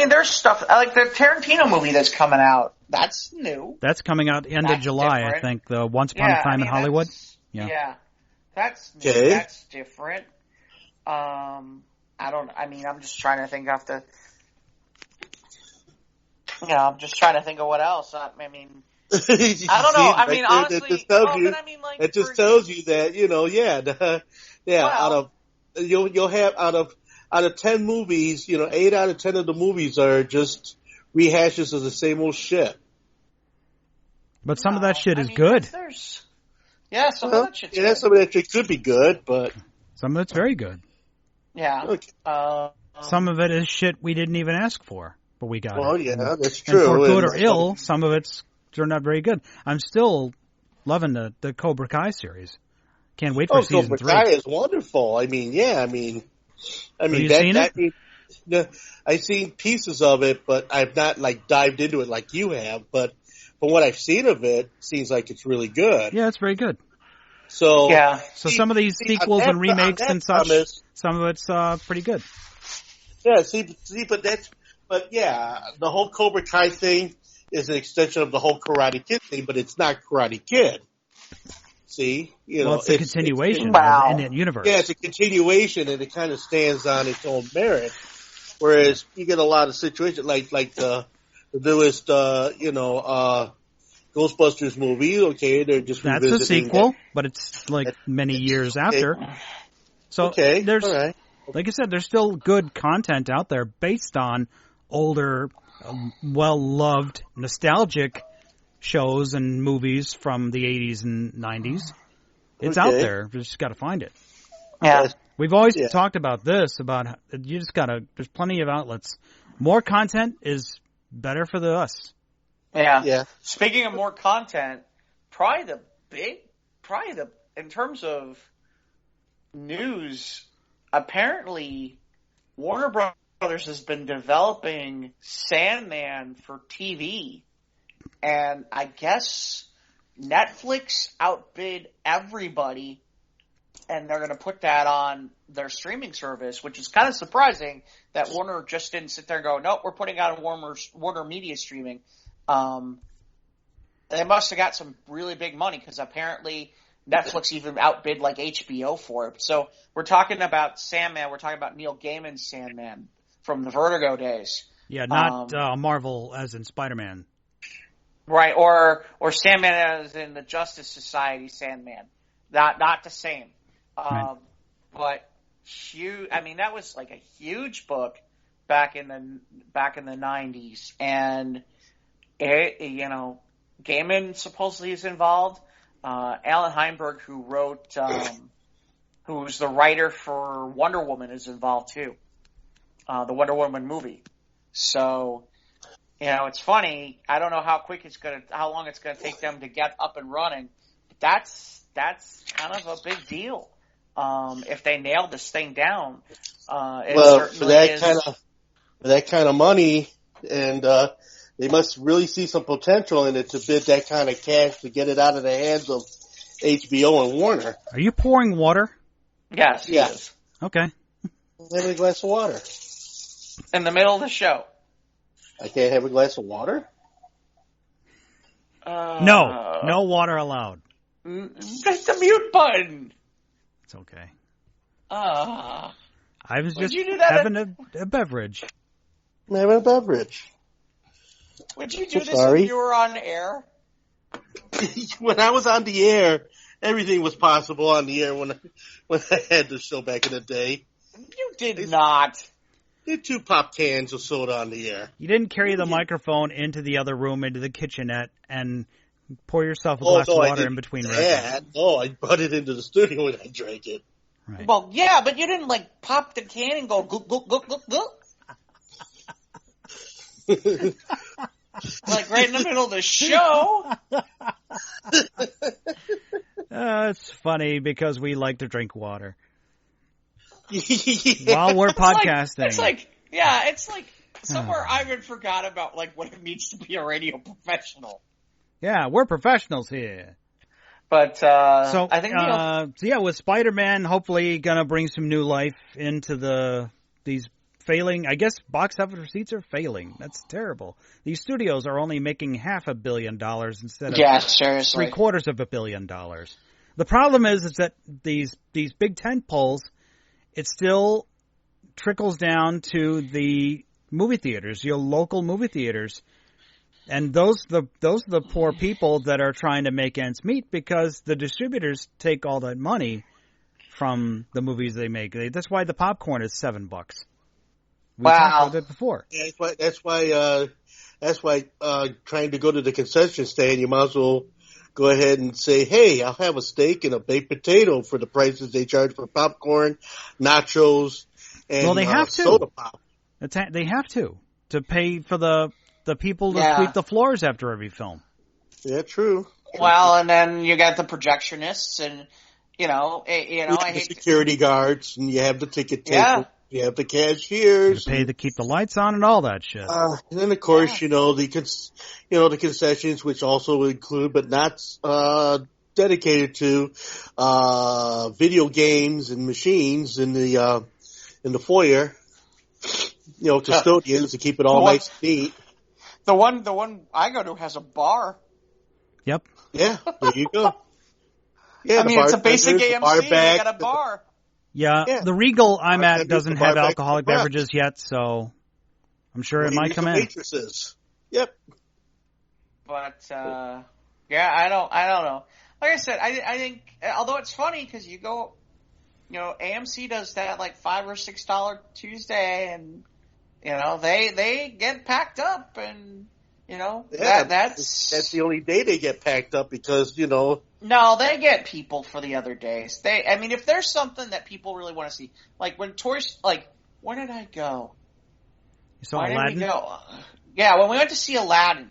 there's stuff like the Tarantino movie that's coming out. That's new. That's coming out end of July, different. I think. The Once Upon a Time in Hollywood. Yeah, that's new. Okay. That's different. I'm just trying to think of I'm just trying to think of what else. I mean. I don't know. I mean, honestly, it just tells you that you'll have out of 10 movies, 8 out of 10 of the movies are just rehashes of the same old shit. But some of that shit is good. Some of that shit's good. Some of that shit could be good, but some of it's very good. Yeah. Okay. Some of it is shit we didn't even ask for, but we got it. Well, yeah, that's true. And for good or ill, some of it's turned out very good. I'm still loving the Cobra Kai series. Can't wait for season 3. Cobra Kai is wonderful. I've seen pieces of it, but I've not dived into it like you have. But from what I've seen of it, it seems like it's really good. Yeah, it's very good. So some of these sequels and remakes and such, some of it's pretty good. Yeah, but the whole Cobra Kai thing is an extension of the whole Karate Kid thing, but it's not Karate Kid. See? It's a continuation in that universe. Yeah, it's a continuation, and it kind of stands on its own merit. Whereas you get a lot of situations like the newest, Ghostbusters movie. Okay, they're just revisiting. That's a sequel, but it's many years after. So there's, like I said, there's still good content out there based on older, well-loved, nostalgic shows and movies from the 80s and 90s. It's out there. You just got to find it. Yeah. We've always talked about this, about you just got to, there's plenty of outlets. More content is better for us. Yeah. Speaking of more content, in terms of news, apparently Warner Brothers has been developing Sandman for TV, and I guess Netflix outbid everybody, and they're going to put that on their streaming service, which is kind of surprising that Warner just didn't sit there and go, nope, we're putting out a Warner Media streaming. They must have got some really big money because apparently Netflix even outbid HBO for it. So we're talking about Sandman. We're talking about Neil Gaiman's Sandman from the Vertigo days. Yeah, not Marvel as in Spider-Man. Right, or Sandman as in the Justice Society Sandman. Not the same. Right. But huge. I mean, that was like a huge book back in the 90s, and Gaiman supposedly is involved. Alan Heinberg, who wrote, who's the writer for Wonder Woman, is involved too. The Wonder Woman movie. So, it's funny. I don't know how long it's gonna take them to get up and running. That's kind of a big deal. If they nail this thing down, for that kind of money, and they must really see some potential in it to bid that kind of cash to get it out of the hands of HBO and Warner. Are you pouring water? Yes. Yes. Okay. Have a glass of water. In the middle of the show. I can't have a glass of water? No water allowed. Press the mute button. It's okay. I was just having a beverage. I'm having a beverage. Would you do this if you were on air? When I was on the air, everything was possible on the air when I had the show back in the day. You did not. Did 2 pop cans of soda on the air. You didn't carry the microphone into the other room, into the kitchenette, and pour yourself a glass of water in between records. No, I brought it into the studio and I drank it. Right. Well, yeah, but you didn't pop the can and go gook gook gook gook gook. Right in the middle of the show. It's funny because we like to drink water. While we're podcasting. It's like somewhere Ivan forgot about what it means to be a radio professional. Yeah, we're professionals here. But I think with Spider-Man hopefully gonna bring some new life into these failing. I guess box office receipts are failing. That's terrible. These studios are only making $500 million instead of seriously $750 million. The problem is that these big tent poles, it still trickles down to the movie theaters, your local movie theaters. And those are the poor people that are trying to make ends meet because the distributors take all that money from the movies they make. That's why the popcorn is $7. We talked about it before. Yeah, that's why trying to go to the concession stand, you might as well go ahead and say, hey, I'll have a steak and a baked potato for the prices they charge for popcorn, nachos, and they have soda pop. They have to pay for the people to sweep the floors after every film. Yeah, true. Well, and then you got the projectionists, and I hate the security guards, and you have the ticket taker, you have the cashiers, you pay to keep the lights on and all that shit. And then of course, the concessions, which also include, but not dedicated to video games and machines in the foyer. Custodians to keep it all nice and neat. The one I go to has a bar. Yep. Yeah, there you go. Yeah, it's a basic AMC. They got a bar. Yeah, the Regal I'm at doesn't have alcoholic beverages yet, so I'm sure it might come in. Waitresses. Yep. But I don't know. Like I said, I think although it's funny because you go, AMC does that $5 or $6 Tuesday, and they get packed up, and that's the only day they get packed up because No, they get people for the other days. If there's something that people really want to see, when when did I go? You saw Aladdin? Did we go? Yeah, when we went to see Aladdin,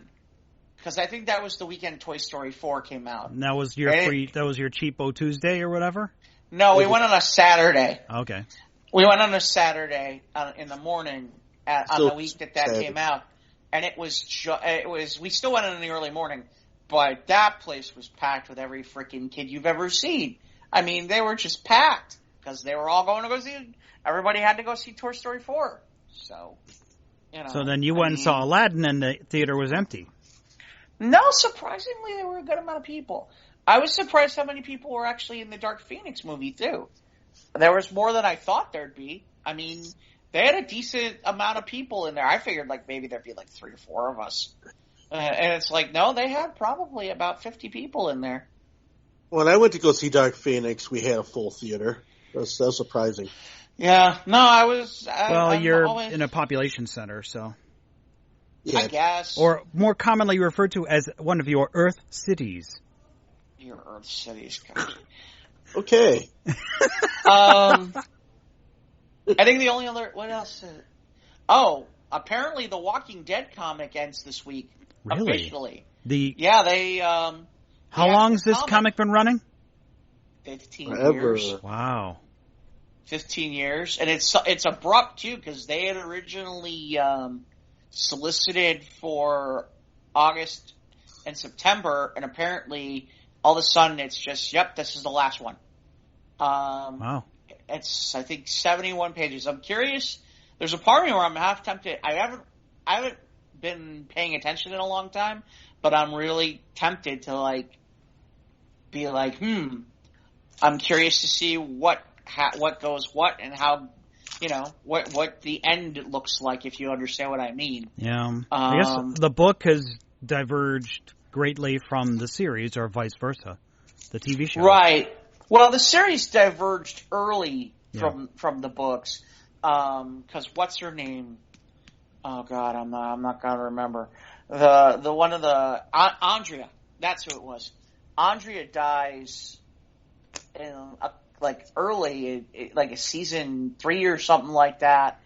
because I think that was the weekend Toy Story 4 came out. And that was your cheapo Tuesday or whatever? No, we went on a Saturday. Okay. We went on a Saturday in the morning on the week that came out, and it was we still went in the early morning. But that place was packed with every freaking kid you've ever seen. They were just packed because they were all going to go see. Everybody had to go see Toy Story 4. So, So then you went and saw Aladdin, and the theater was empty. No, surprisingly, there were a good amount of people. I was surprised how many people were actually in the Dark Phoenix movie too. There was more than I thought there'd be. They had a decent amount of people in there. I figured like maybe there'd be like 3 or 4 of us. And it's like, no, they had probably about 50 people in there. When I went to go see Dark Phoenix, we had a full theater. That was surprising. Yeah. No, I was... you're in a population center, so... Yeah. I guess. Or more commonly referred to as one of your Earth cities. Your Earth cities. God. Okay. I think the only other... What else? Apparently the Walking Dead comic ends this week. Really? Officially. Yeah, they... How long has this comic been running? 15 Forever. years. Wow. 15 years. And it's abrupt, too, because they had originally solicited for August and September, and apparently all of a sudden it's just, yep, this is the last one. Wow. It's, I think, 71 pages. I'm curious. There's a part of me where I'm half tempted. I haven't been paying attention in a long time, but I'm really tempted to be like, I'm curious to see what goes what and how, what the end looks like, if you understand what I mean. Yeah. I guess the book has diverged greatly from the series, or vice versa, the TV show. Right. Well, the series diverged early from the books, because what's her name? Oh God, I'm not gonna remember. The one of the Andrea. That's who it was. Andrea dies in early, like a season 3 or something like that,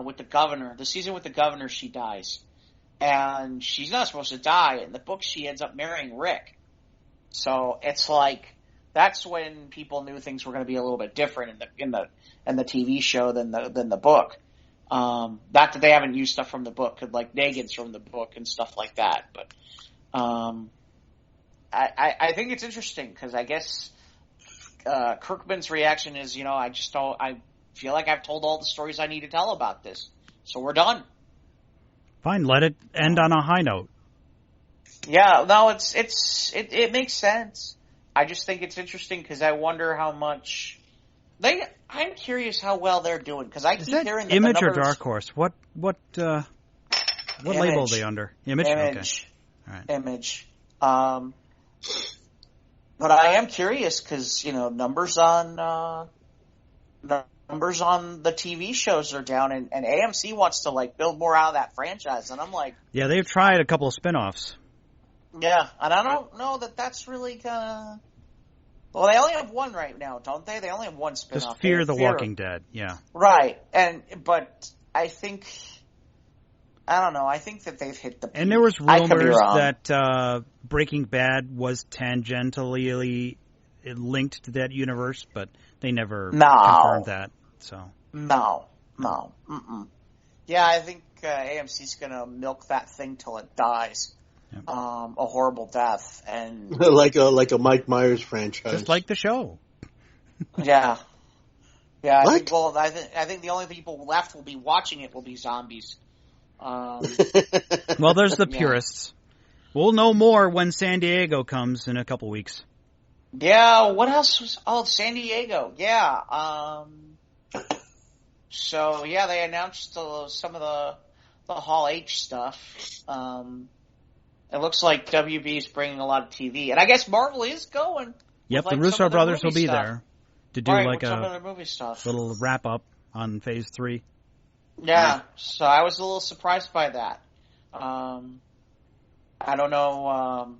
with the governor. The season with the governor, she dies, and she's not supposed to die. In the book, she ends up marrying Rick. So it's like that's when people knew things were going to be a little bit different in the TV show than the book. Not that they haven't used stuff from the book, like Negan's from the book and stuff like that, but I think it's interesting because I guess Kirkman's reaction is, I feel like I've told all the stories I need to tell about this, so we're done. Fine, let it end on a high note. Yeah, no, it makes sense. I just think it's interesting because I wonder how much I'm curious how well they're doing because I keep hearing that Image the or numbers, Dark Horse? What label are they under? Image. Okay. All right. Image. But I am curious because numbers on the TV shows are down, and AMC wants to build more out of that franchise, and I'm like, yeah, they've tried a couple of spin-offs. Yeah, and I don't know that that's really gonna. Well, they only have one right now, don't they? They only have one spin-off. Just Fear the Walking Dead, yeah. Right, but I think, I don't know, I think that they've hit the peak. And there was rumors that Breaking Bad was tangentially linked to that universe, but they never confirmed that. So No. Mm-mm. Yeah, I think AMC's gonna milk that thing till it dies. Yep. A horrible death, and like a Mike Myers franchise, just like the show. Yeah. I What? think the only people left will be watching it will be zombies. Well, there's the purists. We'll know more when San Diego comes in a couple weeks. Yeah. What else was? Oh, San Diego. Yeah. So yeah, they announced some of the Hall H stuff. It looks like WB is bringing a lot of TV, and I guess Marvel is going. Yep, the Russo brothers will be there to do some of their movie stuff. Little wrap up on Phase 3. Yeah, so I was a little surprised by that. I don't know.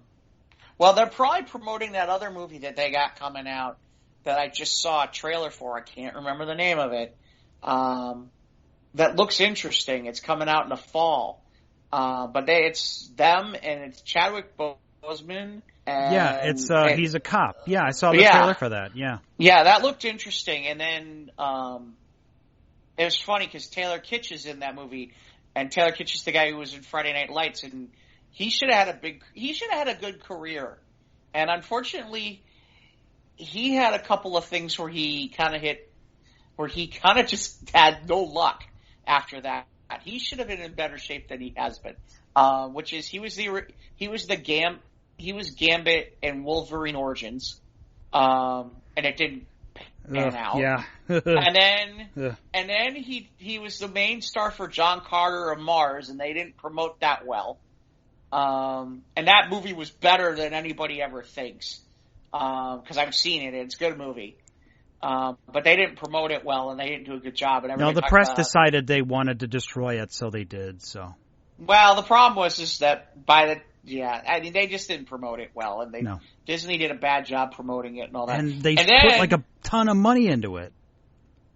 Well, they're probably promoting that other movie that they got coming out that I just saw a trailer for. I can't remember the name of it. That looks interesting. It's coming out in the fall. But it's them, and it's Chadwick Boseman. And, he's a cop. Yeah, I saw the trailer for that. Yeah. Yeah, that looked interesting. And then it was funny because Taylor Kitsch is in that movie, and Taylor Kitsch is the guy who was in Friday Night Lights, and he should have had a good career. And unfortunately, he had a couple of things where he kind of just had no luck after that. He should have been in better shape than he has been. Which is he was Gambit in Wolverine Origins, and it didn't pan out. Yeah. and then he was the main star for John Carter of Mars, and they didn't promote that well. And that movie was better than anybody ever thinks. Because I've seen it. It's a good movie. But they didn't promote it well, and they didn't do a good job. And no, the press decided they wanted to destroy it, so they did. So. Well, the problem was just that they just didn't promote it well, and Disney did a bad job promoting it and all that. And they put like a ton of money into it.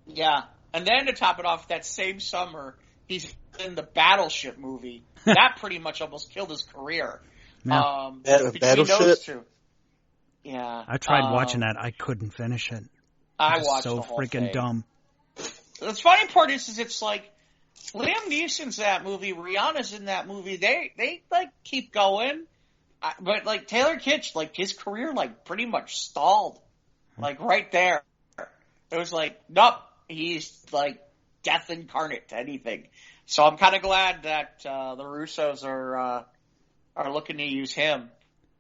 Yeah, and then to top it off, that same summer, he's in the Battleship movie. That pretty much almost killed his career. Yeah. Battleship? Those two. Yeah. I tried watching that. I couldn't finish it. I watched so the whole freaking thing. dumb. The funny part is it's like Liam Neeson's in that movie, Rihanna's in that movie. They like keep going, but like Taylor Kitsch, like his career like pretty much stalled, like right there. It was like, nope, he's like death incarnate to anything. So I'm kind of glad that the Russos are looking to use him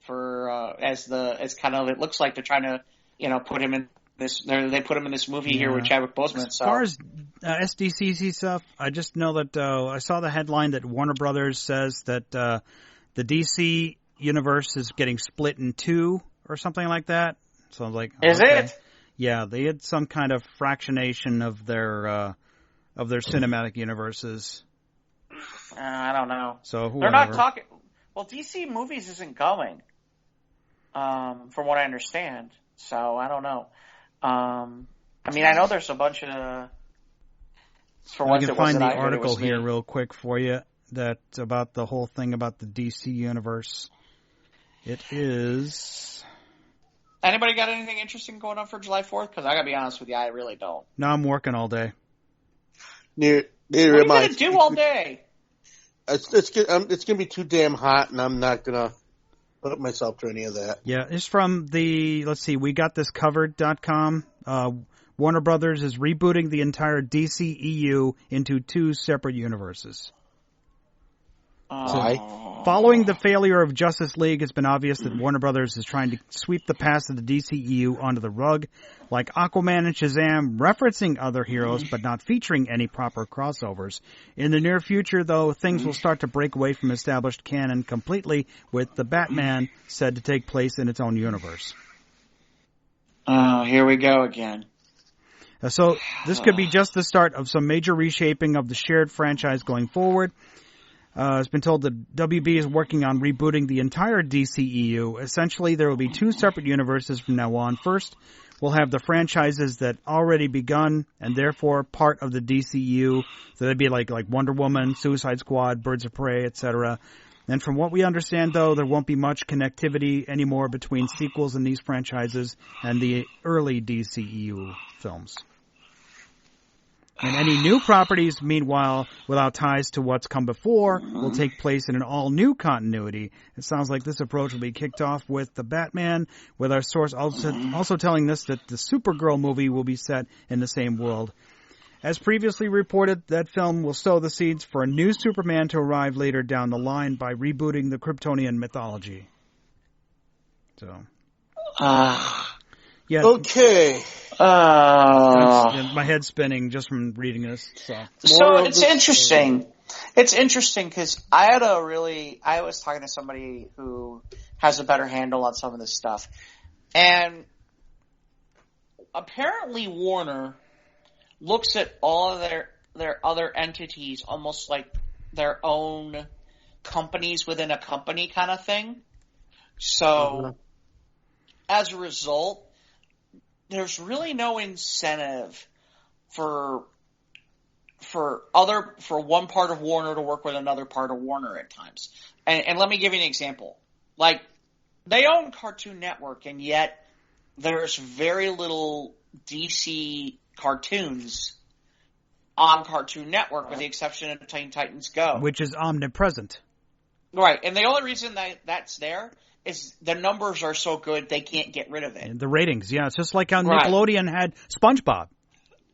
for as kind of, it looks like they're trying to put him in this. They put him in this movie here with Chadwick Boseman. As far as SDCC stuff, I just know that I saw the headline that Warner Brothers says that the DC universe is getting split in two or something like that. So I was like, is it? Yeah, they had some kind of fractionation of their cinematic universes. I don't know. So they're not talking. Well, DC Movies isn't going, from what I understand. So I don't know. I mean, I know there's a bunch of. I can find the article here real quick for you that about the whole thing about the DC universe. It is. Anybody got anything interesting going on for July 4th? Because I gotta be honest with you, I really don't. No, I'm working all day. What are you gonna do all day? It's gonna be too damn hot, and I'm not gonna put myself through any of that. Yeah, it's from the, let's see, we got this covered.com. Warner Brothers is rebooting the entire DCEU into two separate universes. So, following the failure of Justice League, it's been obvious that Warner Brothers is trying to sweep the past of the DCEU onto the rug, like Aquaman and Shazam, referencing other heroes but not featuring any proper crossovers. In the near future, though, things will start to break away from established canon completely, with the Batman said to take place in its own universe. Oh, here we go again. So this could be just the start of some major reshaping of the shared franchise going forward. It's been told that WB is working on rebooting the entire DCEU. Essentially, there will be two separate universes from now on. First, we'll have the franchises that already begun and therefore part of the DCEU. So that'd be like Wonder Woman, Suicide Squad, Birds of Prey, etc. And from what we understand, though, there won't be much connectivity anymore between sequels in these franchises and the early DCEU films. And any new properties, meanwhile, without ties to what's come before, will take place in an all-new continuity. It sounds like this approach will be kicked off with the Batman, with our source also telling us that the Supergirl movie will be set in the same world. As previously reported, that film will sow the seeds for a new Superman to arrive later down the line by rebooting the Kryptonian mythology. So. Yeah. Okay. My head's spinning just from reading this. So it's interesting. It's interesting because I was talking to somebody who has a better handle on some of this stuff. And apparently Warner looks at all of their other entities almost like their own companies within a company kind of thing. So as a result, there's really no incentive for one part of Warner to work with another part of Warner at times. And let me give you an example. Like, they own Cartoon Network, and yet there's very little DC cartoons on Cartoon Network, with the exception of Teen Titans Go. Which is omnipresent. Right, and the only reason that's there is the numbers are so good they can't get rid of it. And the ratings, yeah. It's just like how Nickelodeon had SpongeBob.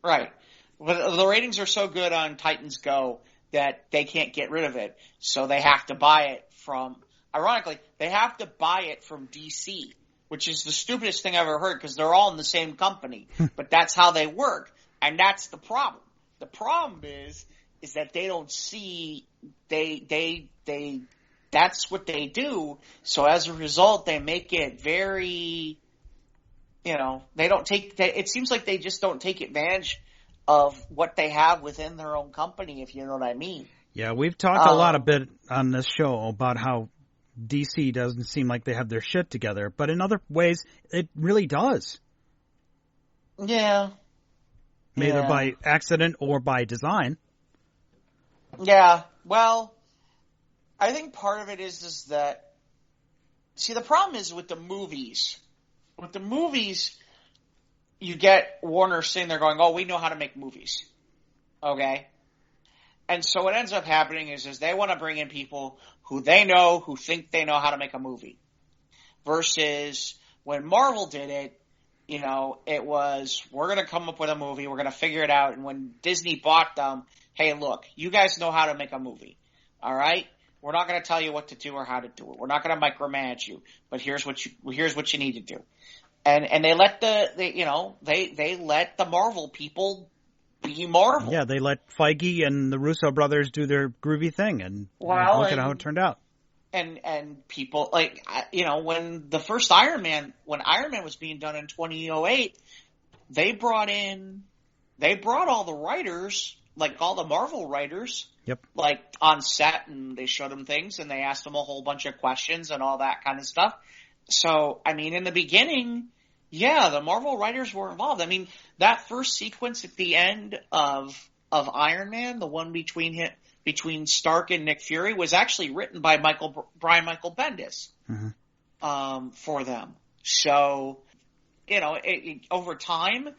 Right. But the ratings are so good on Titans Go that they can't get rid of it. So they have to buy it from, ironically, they have to buy it from DC which is the stupidest thing I've ever heard because they're all in the same company, but that's how they work, and that's the problem. The problem is that they don't see that's what they do. So as a result, they make it very, they don't take. It seems like they just don't take advantage of what they have within their own company, if you know what I mean. Yeah, we've talked a bit on this show about how DC doesn't seem like they have their shit together, but in other ways, it really does. Yeah. Either by accident or by design. Yeah, well, I think part of it is that, see, the problem is with the movies. With the movies, you get Warner sitting there going, oh, we know how to make movies. Okay? And so what ends up happening is they want to bring in people who they know, who think they know how to make a movie. Versus when Marvel did it, it was, we're going to come up with a movie, we're going to figure it out. And when Disney bought them, hey, look, you guys know how to make a movie. All right? We're not going to tell you what to do or how to do it. We're not going to micromanage you, but here's what you need to do. And they let they let the Marvel people be Marvel. Yeah, they let Feige and the Russo brothers do their groovy thing, and look at how it turned out. And people when the first Iron Man was being done in 2008, they brought all the writers, like all the Marvel writers, like on set, and they showed them things and they asked them a whole bunch of questions and all that kind of stuff. So, I mean, in the beginning, yeah, the Marvel writers were involved. I mean, that first sequence at the end of Iron Man, the one between Stark and Nick Fury, was actually written by Brian Michael Bendis for them. So, over time,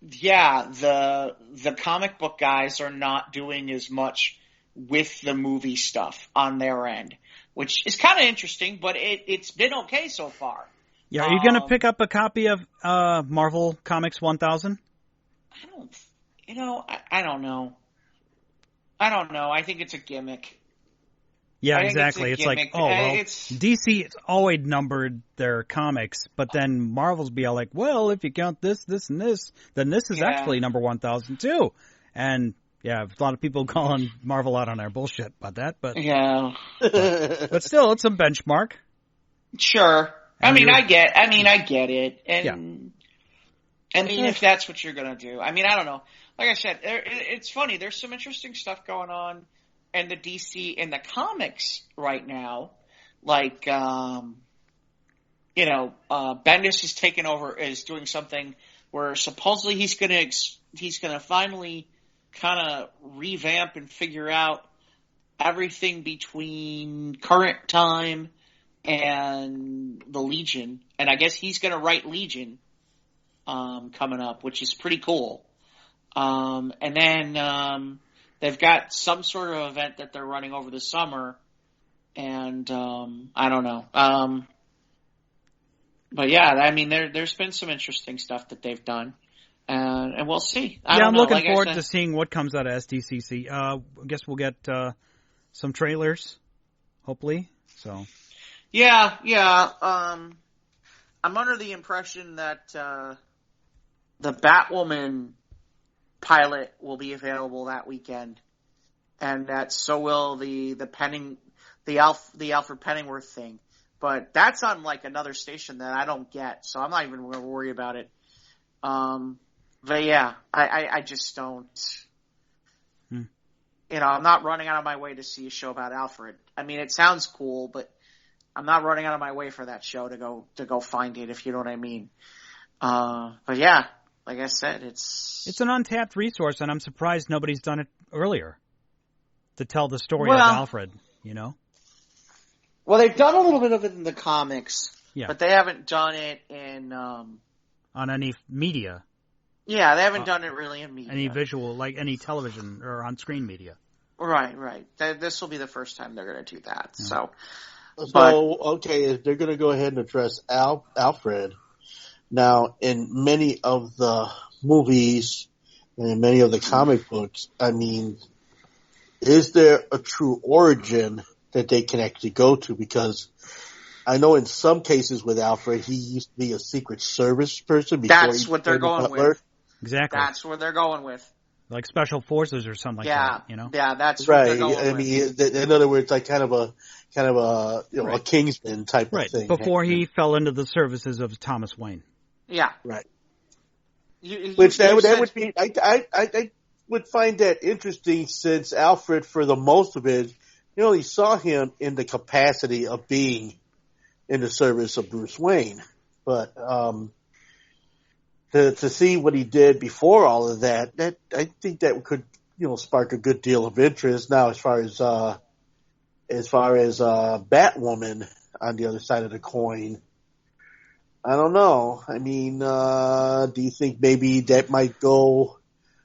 yeah, the comic book guys are not doing as much with the movie stuff on their end, which is kind of interesting, but it's been okay so far. Yeah, are you going to pick up a copy of Marvel Comics 1000? I don't know. I don't know. I think it's a gimmick. Yeah, exactly. It's like, oh, well, DC has always numbered their comics, but then Marvel's be all like, well, if you count this, this, and this, then this is actually number 1000 too. And yeah, a lot of people calling Marvel out on their bullshit about that, but yeah, but still, it's a benchmark. Sure. I mean, I get it, and I mean, if that's what you're gonna do, I mean, I don't know. Like I said, it's funny. There's some interesting stuff going on in the DC in the comics right now. Like, Bendis is taking over, is doing something where supposedly he's gonna finally kind of revamp and figure out everything between current time and the Legion, and I guess he's gonna write Legion coming up, which is pretty cool. And then they've got some sort of event that they're running over the summer, and I don't know. But yeah, I mean, there's been some interesting stuff that they've done, and we'll see. I'm looking forward to seeing what comes out of SDCC. I guess we'll get some trailers, hopefully. So. Yeah. I'm under the impression that the Batwoman pilot will be available that weekend, and that so will the Alfred Pennyworth thing. But that's on like another station that I don't get, so I'm not even going to worry about it. But yeah, I just don't. I'm not running out of my way to see a show about Alfred. I mean, it sounds cool, but I'm not running out of my way for that show to go find it, if you know what I mean. But yeah, like I said, it's an untapped resource, and I'm surprised nobody's done it earlier to tell the story of Alfred, Well, they've done a little bit of it in the comics, yeah, but they haven't done it in on any media. Yeah, they haven't done it really in media. Any visual, like any television or on-screen media. Right. This will be the first time they're going to do that. Yeah. Okay, if they're going to go ahead and address Alfred, now in many of the movies and in many of the comic books, I mean, is there a true origin that they can actually go to? Because I know in some cases with Alfred, he used to be a Secret Service person before That's what they're going with. Exactly. That's what they're going with. Like Special Forces or something like that, you know? Yeah, that's what they're going with. I mean, in other words, like kind of a a Kingsman type of thing. Before he fell into the services of Thomas Wayne. Yeah. Right. Which that would be. I would find that interesting since Alfred, for the most of it, you only saw him in the capacity of being in the service of Bruce Wayne, but to see what he did before all of that, I think that could spark a good deal of interest. Now, as far as Batwoman on the other side of the coin, I don't know. I mean, do you think maybe that might go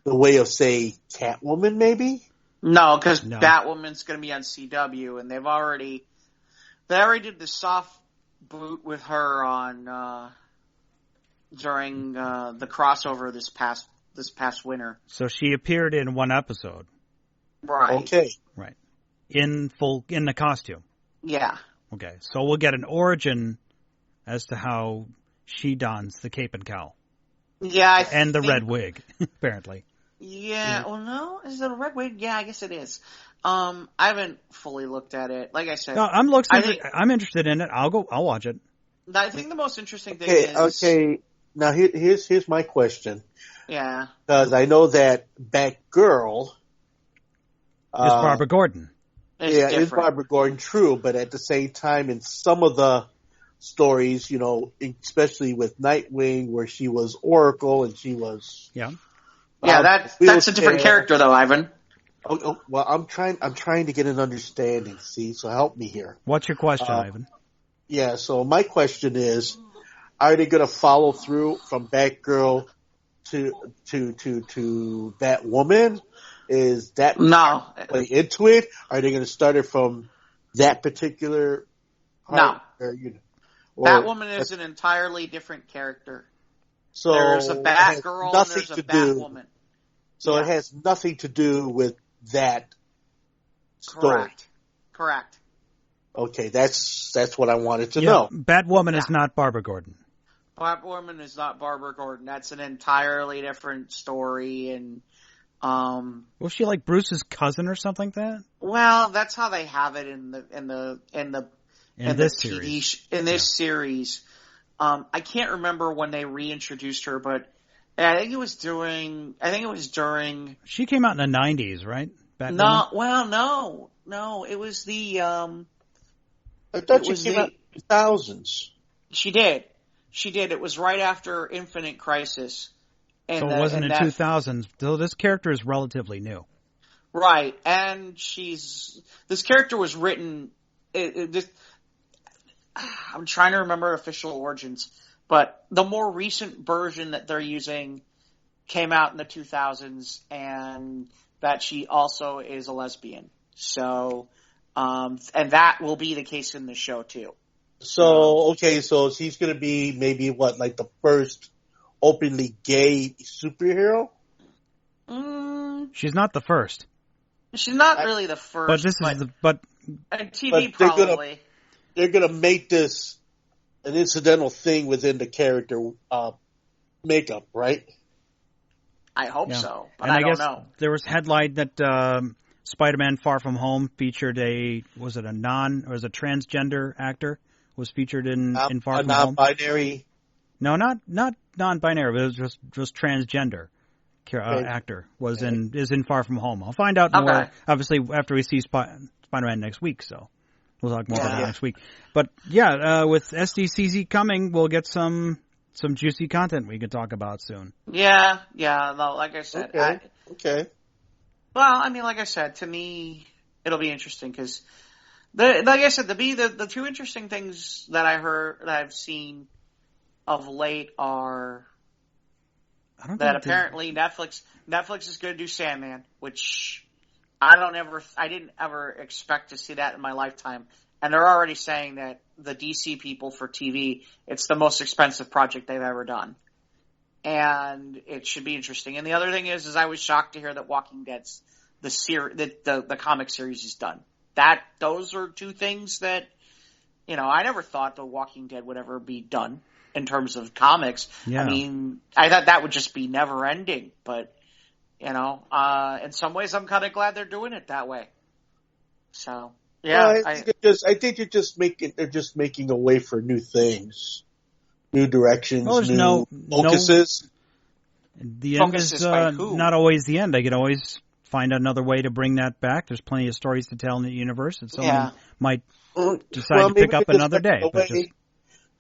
the way of, say, Catwoman, maybe? No, because Batwoman's going to be on CW, and they already did the soft boot with her on during the crossover this past winter. So she appeared in one episode. Right. Okay. Right. In the costume. Yeah. Okay. So we'll get an origin as to how she dons the cape and cowl. Yeah. And the red wig, apparently. Yeah. Well, no. Is it a red wig? Yeah, I guess it is. I haven't fully looked at it. Like I said, no, I'm interested in it. I'll watch it. I think the most interesting thing is okay. Now here's my question. Yeah. Because I know that Batgirl is Barbara Gordon. Is Barbara Gordon true? But at the same time, in some of the stories, especially with Nightwing, where she was Oracle and she was that's a different character though, Ivan. Oh, well, I'm trying to get an understanding. See, so help me here. What's your question, Ivan? Yeah. So my question is, are they going to follow through from Batgirl to Batwoman? Is that play into it? Are they going to start it from that particular part? No. Batwoman is an entirely different character. So there's a Batgirl and there's a Batwoman. So it has nothing to do with that story. Correct. Okay, that's what I wanted to know. Batwoman is not Barbara Gordon. Batwoman is not Barbara Gordon. That's an entirely different story. And was she like Bruce's cousin or something like that? Well, that's how they have it in this series. I can't remember when they reintroduced her, but I think it was during. She came out in the 90s, right? Batwoman? No. It was the. I thought she came out in the 2000s. She did. It was right after Infinite Crisis. So it wasn't in 2000s. So this character is relatively new. Right, and this character was written. I'm trying to remember official origins, but the more recent version that they're using came out in the 2000s, and that she also is a lesbian. So, and that will be the case in the show too. So, okay, so she's going to be maybe like the first openly gay superhero? She's not the first. She's not really the first. But this is TV probably. They're going to make this an incidental thing within the character makeup, right? I hope so, but and I guess don't know. There was headline that Spider-Man Far From Home featured a transgender actor was featured in Far From Home. Non-binary? No, not non-binary, but it was just transgender actor is in Far From Home. I'll find out more, obviously, after we see Spider-Man next week, so we'll talk more about that next week. But, with SDCC coming, we'll get some juicy content we can talk about soon. Yeah, no, like I said. Okay. Well, I mean, like I said, to me, it'll be interesting because, like I said, the two interesting things that I've seen of late are that apparently Netflix is going to do Sandman, which I didn't ever expect to see that in my lifetime. And they're already saying that the DC people for TV, it's the most expensive project they've ever done. And it should be interesting. And the other thing is I was shocked to hear that Walking Dead's the comic series is done. Those are two things that I never thought The Walking Dead would ever be done in terms of comics. Yeah. I mean, I thought that would just be never ending, but in some ways I'm kind of glad they're doing it that way. So, yeah. I think they're just making a way for new things, new directions, new focuses. The end is not always the end. I can always find another way to bring that back. There's plenty of stories to tell in the universe, and someone might decide to pick up another day.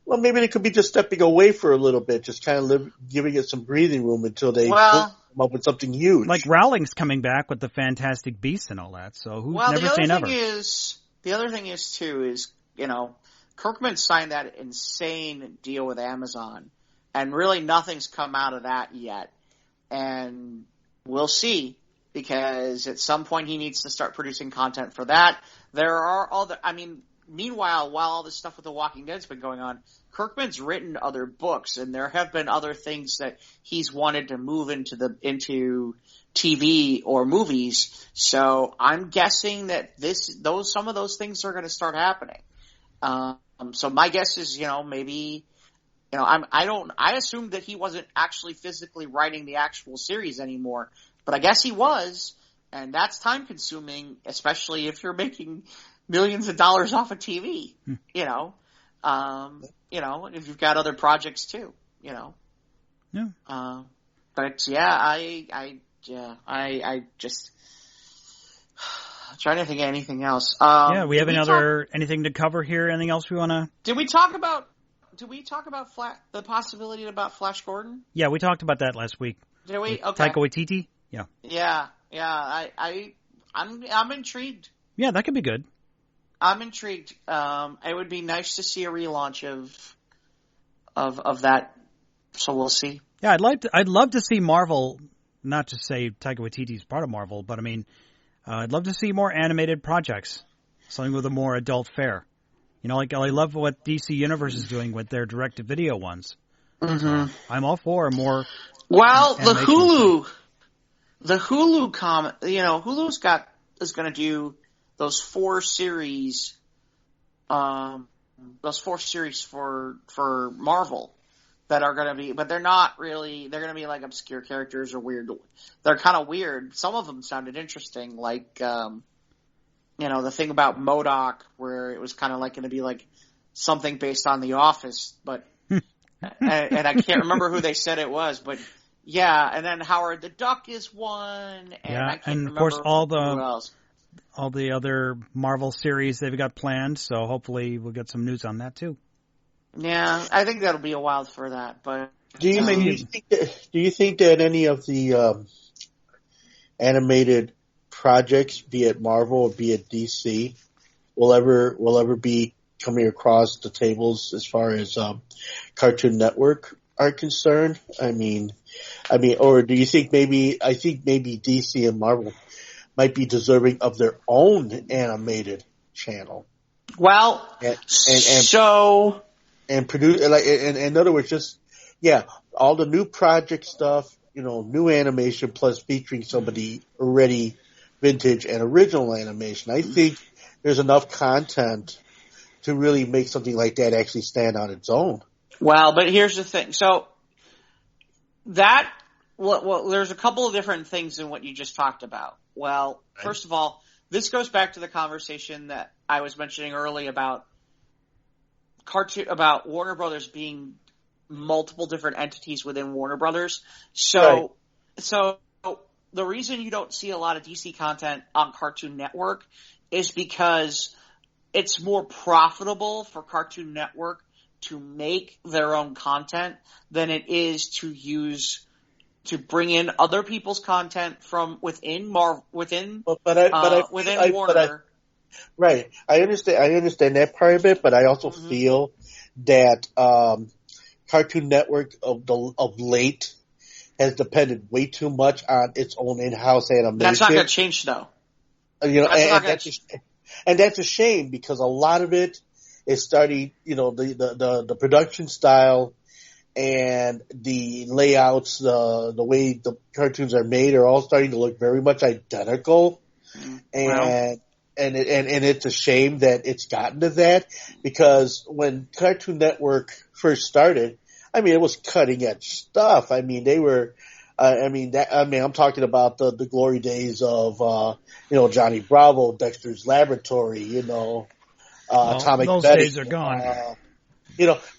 Well, maybe they could be just stepping away for a little bit, just kind of giving it some breathing room until they come up with something huge. Like Rowling's coming back with the Fantastic Beasts and all that, so never say never. The other thing is, too, Kirkman signed that insane deal with Amazon, and really nothing's come out of that yet. And we'll see, because at some point he needs to start producing content for that. There are meanwhile, while all this stuff with The Walking Dead's been going on, Kirkman's written other books, and there have been other things that he's wanted to move into TV or movies. So I'm guessing that some of those things are going to start happening. So my guess is, maybe, I assumed that he wasn't actually physically writing the actual series anymore, but I guess he was, and that's time consuming, especially if you're making millions of dollars off of TV, if you've got other projects too, Yeah. But I just trying to think of anything else. We have anything to cover here? Anything else we want to? Did we talk about the possibility about Flash Gordon? Yeah, we talked about that last week. Did we? Okay. Taika Waititi? Yeah. Yeah. I'm intrigued. Yeah, that could be good. I'm intrigued. It would be nice to see a relaunch of that. So we'll see. Yeah, I'd love to see Marvel. Not to say Taika Waititi's part of Marvel, but I mean, I'd love to see more animated projects, something with a more adult fare. I love what DC Universe is doing with their direct-to-video ones. Mm-hmm. I'm all for more. Well, the Hulu Hulu's is going to do those 4 series, for Marvel that are going to be, but they're not really. They're going to be like obscure characters or weird. They're kind of weird. Some of them sounded interesting, like the thing about MODOK, where it was kind of like going to be like something based on The Office, but and I can't remember who they said it was, but yeah. And then Howard the Duck is one, and I can't remember, of course who else. All the other Marvel series they've got planned, so hopefully we'll get some news on that too. Yeah, I think that'll be a while for that. But do you think that any of the animated projects, be it Marvel or be it DC, will ever be coming across the tables as far as Cartoon Network are concerned? I mean, or do you think maybe DC and Marvel might be deserving of their own animated channel? Well, and produce, in other words, all the new project stuff, new animation plus featuring somebody already vintage and original animation. I think there's enough content to really make something like that actually stand on its own. Well, but here's the thing. So there's a couple of different things in what you just talked about. Well, first of all, this goes back to the conversation that I was mentioning earlier about Warner Brothers being multiple different entities within Warner Brothers. So the reason you don't see a lot of DC content on Cartoon Network is because it's more profitable for Cartoon Network to make their own content than it is to bring in other people's content from within Warner. Right. I understand that part of it, but I also feel that Cartoon Network of late has depended way too much on its own in-house animation. That's not going to change, though. And that's a shame, because a lot of it is starting, the production style and the layouts, the way the cartoons are made are all starting to look very much identical. And it's a shame that it's gotten to that, because when Cartoon Network first started, I mean, it was cutting edge stuff. I mean, they were, I'm talking about the glory days of, Johnny Bravo, Dexter's Laboratory, Atomic those Betty, days are gone.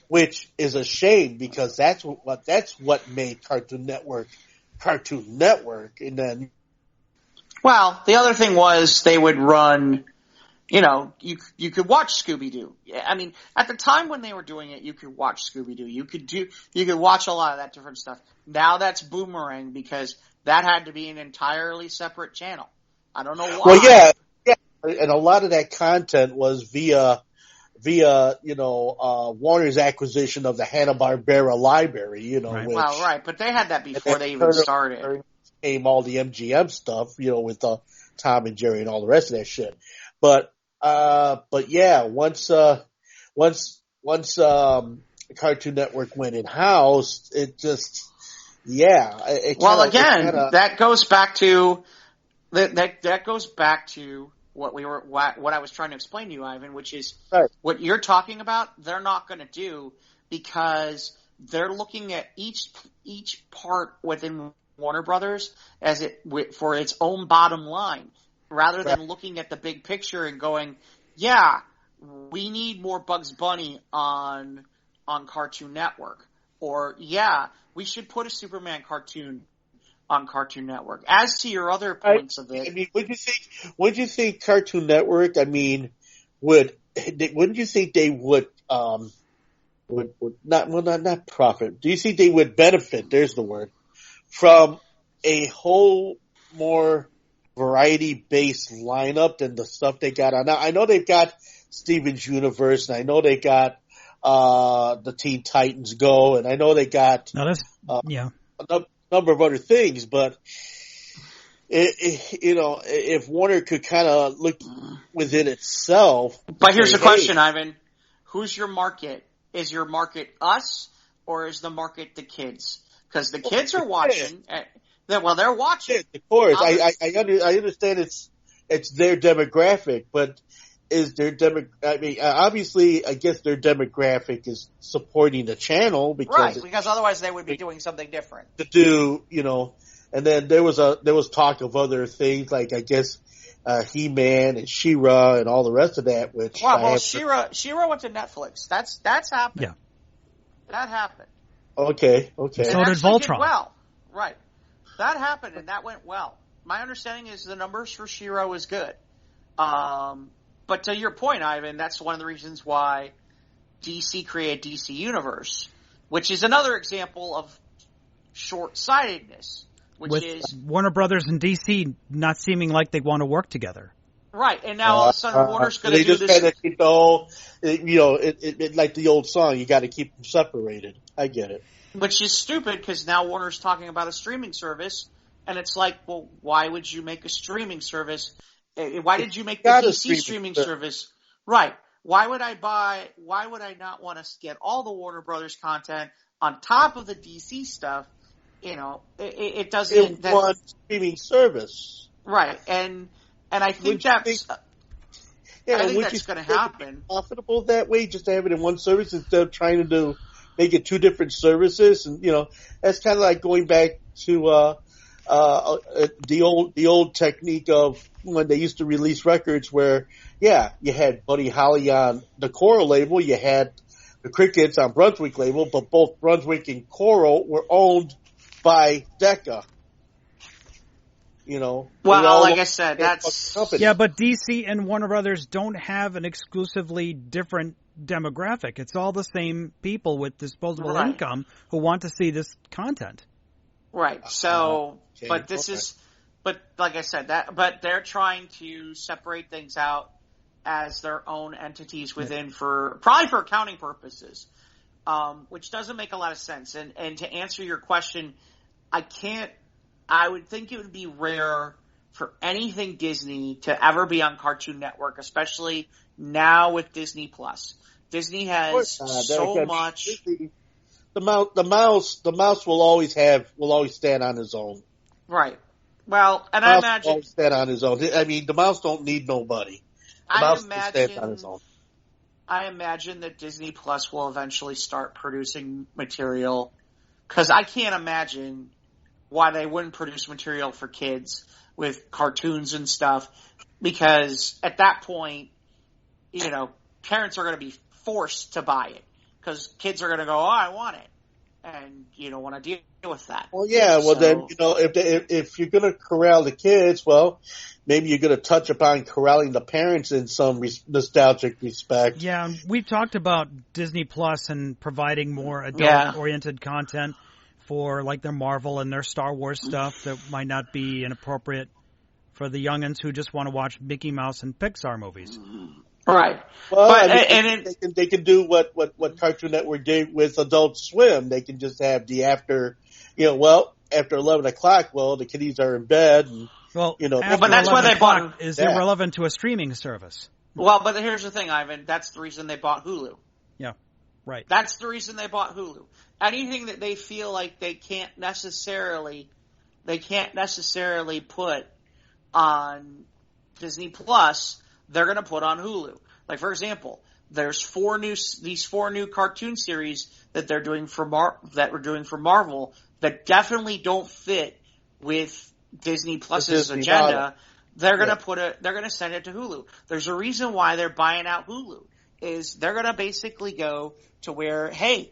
Which is a shame, because that's what made Cartoon Network. And then, well, the other thing was they would run, you could watch Scooby-Doo. I mean, at the time when they were doing it, you could watch Scooby-Doo. You could watch a lot of that different stuff. Now that's Boomerang, because that had to be an entirely separate channel. I don't know why. Well, yeah, and a lot of that content was via Warner's acquisition of the Hanna-Barbera library, Right. Right, but they had that before they even started. Came all the MGM stuff, with Tom and Jerry and all the rest of that shit. But yeah, once Cartoon Network went in house, it just, that goes back to that goes back to what I was trying to explain to you, Ivan, which is right. What you're talking about. They're not going to do, because they're looking at each part within Warner Brothers for its own bottom line, rather than looking at the big picture and going, yeah, we need more Bugs Bunny on Cartoon Network, or yeah, we should put a Superman cartoon on Cartoon Network. As to your other points of it, I mean, would you think Cartoon Network? I mean, wouldn't you think they would not profit? Do you think they would benefit? There's the word, from a whole more variety-based lineup than the stuff they got on now. I know they've got Steven's Universe, and I know they got the Teen Titans Go, and I know they got a number of other things, but if Warner could kind of look within itself. But here's the question, Ivan: who's your market? Is your market us, or is the market the kids? Because the kids are watching. They're watching. Yes, of course, I understand it's their demographic, but is their obviously, I guess their demographic is supporting the channel, because otherwise they would be doing something different. To do, and then there was talk of other things, like, I guess, He-Man and She-Ra and all the rest of that. Which She-Ra went to Netflix. That's happened. Yeah, that happened. Okay. So did Voltron. Well, right. That happened, and that went well. My understanding is the numbers for She-Ra was good. But to your point, Ivan, that's one of the reasons why DC created DC Universe, which is another example of short-sightedness, with Warner Brothers and DC not seeming like they want to work together. Right, and now all of a sudden Warner's going to do this. They just kind of keep the whole, like the old song, you got to keep them separated. I get it. Which is stupid, because now Warner's talking about a streaming service, and it's like, well, why would you make a streaming service? Why did you make the DC streaming service? Right. Why would I not want to get all the Warner Brothers content on top of the DC stuff? It doesn't. In one streaming service. Right. And I think that's going to happen. Profitable that way, just to have it in one service instead of trying to make it two different services, and that's kind of like going back to the old technique of when they used to release records where, you had Buddy Holly on the Coral label, you had the Crickets on Brunswick label, but both Brunswick and Coral were owned by Decca. Well, like I said, that's but DC and Warner Brothers don't have an exclusively different demographic. It's all the same people with disposable income who want to see this content. Right. So, but like I said, but they're trying to separate things out as their own entities within probably for accounting purposes, which doesn't make a lot of sense. And to answer your question, I would think it would be rare for anything Disney to ever be on Cartoon Network, especially now with Disney Plus. Disney has so much. The mouse will always stand on his own. Right. Well, and I imagine will always stand on his own. I mean, the mouse don't need nobody. stand on its own. I imagine that Disney Plus will eventually start producing material, because I can't imagine why they wouldn't produce material for kids with cartoons and stuff, because at that point, parents are going to be forced to buy it, because kids are going to go, oh, I want it. And you don't want to deal with that. Well, yeah. Well, then if you're going to corral the kids, well, maybe you're going to touch upon corralling the parents in some nostalgic respect. Yeah, we've talked about Disney Plus and providing more adult-oriented content for like their Marvel and their Star Wars stuff that might not be inappropriate for the youngins who just want to watch Mickey Mouse and Pixar movies. Right. Well, they can do what Cartoon Network did with Adult Swim. They can just have the after 11 o'clock. Well, the kiddies are in bed. And, but that's why they bought is irrelevant to a streaming service. Well, but here's the thing, Ivan. That's the reason they bought Hulu. Yeah. Right. That's the reason they bought Hulu. Anything that they feel like they can't necessarily put on Disney Plus, they're going to put on Hulu. Like, for example, there's these four new cartoon series that they're doing for Marvel that definitely don't fit with Disney Plus's agenda. They're going to send it to Hulu. There's a reason why they're buying out Hulu. Is they're going to basically go to where, hey,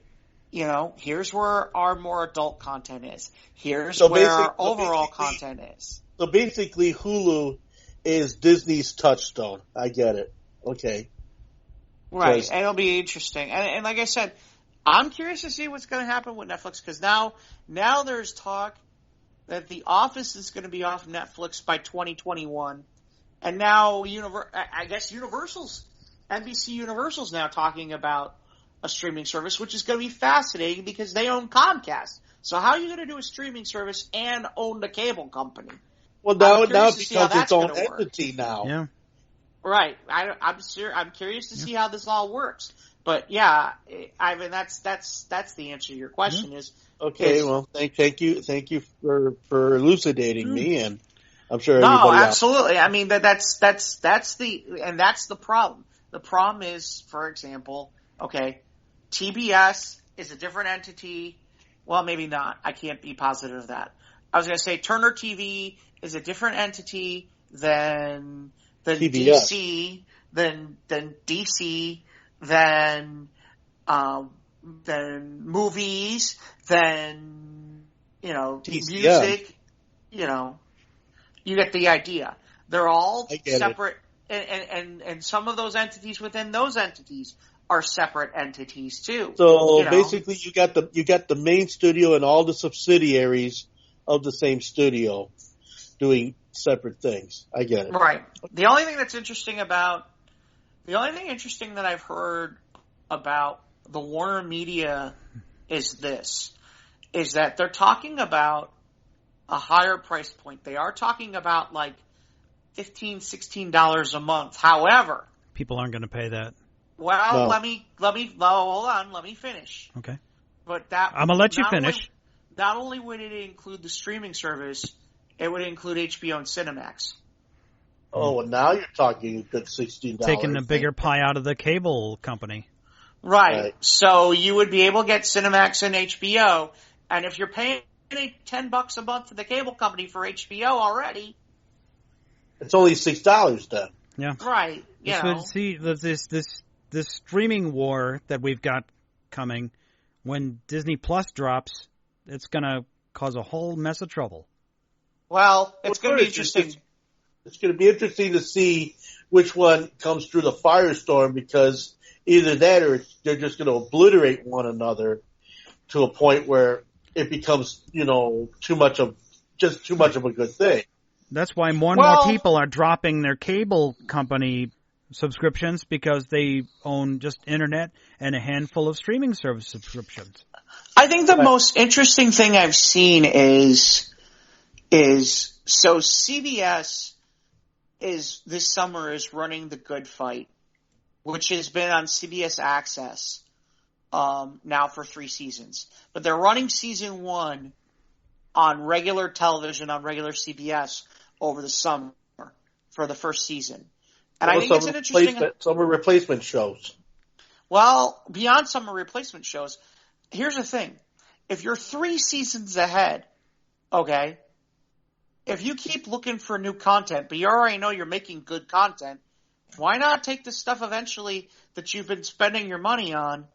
here's where our more adult content is. Here's where our overall content is. So basically, Hulu is Disney's Touchstone. I get it. Okay. Right. And it'll be interesting. And like I said, I'm curious to see what's going to happen with Netflix, because now there's talk that The Office is going to be off Netflix by 2021. And now I guess NBC Universal's now talking about a streaming service, which is going to be fascinating because they own Comcast. So how are you going to do a streaming service and own the cable company? Well, now it becomes its own entity now. Yeah. Right. I'm curious to see how this all works. But yeah, Ivan, that's the answer to your question. Is okay. Well, thank you for elucidating me, and I'm sure absolutely. I mean that's the problem. The problem is, for example, okay, TBS is a different entity. Well, maybe not. I can't be positive of that. I was going to say Turner TV is a different entity than DC, than DC, than movies, than music. You get the idea. They're all separate, and some of those entities within those entities are separate entities too. So basically, you got the main studio and all the subsidiaries of the same studio doing separate things. I get it. Right. The only thing interesting that I've heard about the Warner Media is that they're talking about a higher price point. They are talking about like $15, $16 a month. However, people aren't going to pay that. Well, hold on. Let me finish. Okay. But I'm going to let you finish. Not only would it include the streaming service, it would include HBO and Cinemax. Oh, well, now you're talking good $16. Taking a bigger pie out of the cable company. Right. So you would be able to get Cinemax and HBO, and if you're paying $10 a month to the cable company for HBO already, it's only $6 then. Yeah. Right. See, this streaming war that we've got coming, when Disney Plus drops, it's going to cause a whole mess of trouble. Well, it's going to be interesting. It's going to be interesting to see which one comes through the firestorm, because either that or they're just going to obliterate one another to a point where it becomes, too much of a good thing. That's why more and more people are dropping their cable company subscriptions, because they own just internet and a handful of streaming service subscriptions. I think the most interesting thing I've seen is so CBS this summer is running The Good Fight, which has been on CBS Access now for 3 seasons. But they're running season 1 on regular television, on regular CBS over the summer for the first season. And I think it's an interesting... Summer replacement shows. Well, beyond summer replacement shows, here's the thing. If you're 3 seasons ahead, okay, if you keep looking for new content, but you already know you're making good content, why not take the stuff eventually that you've been spending your money on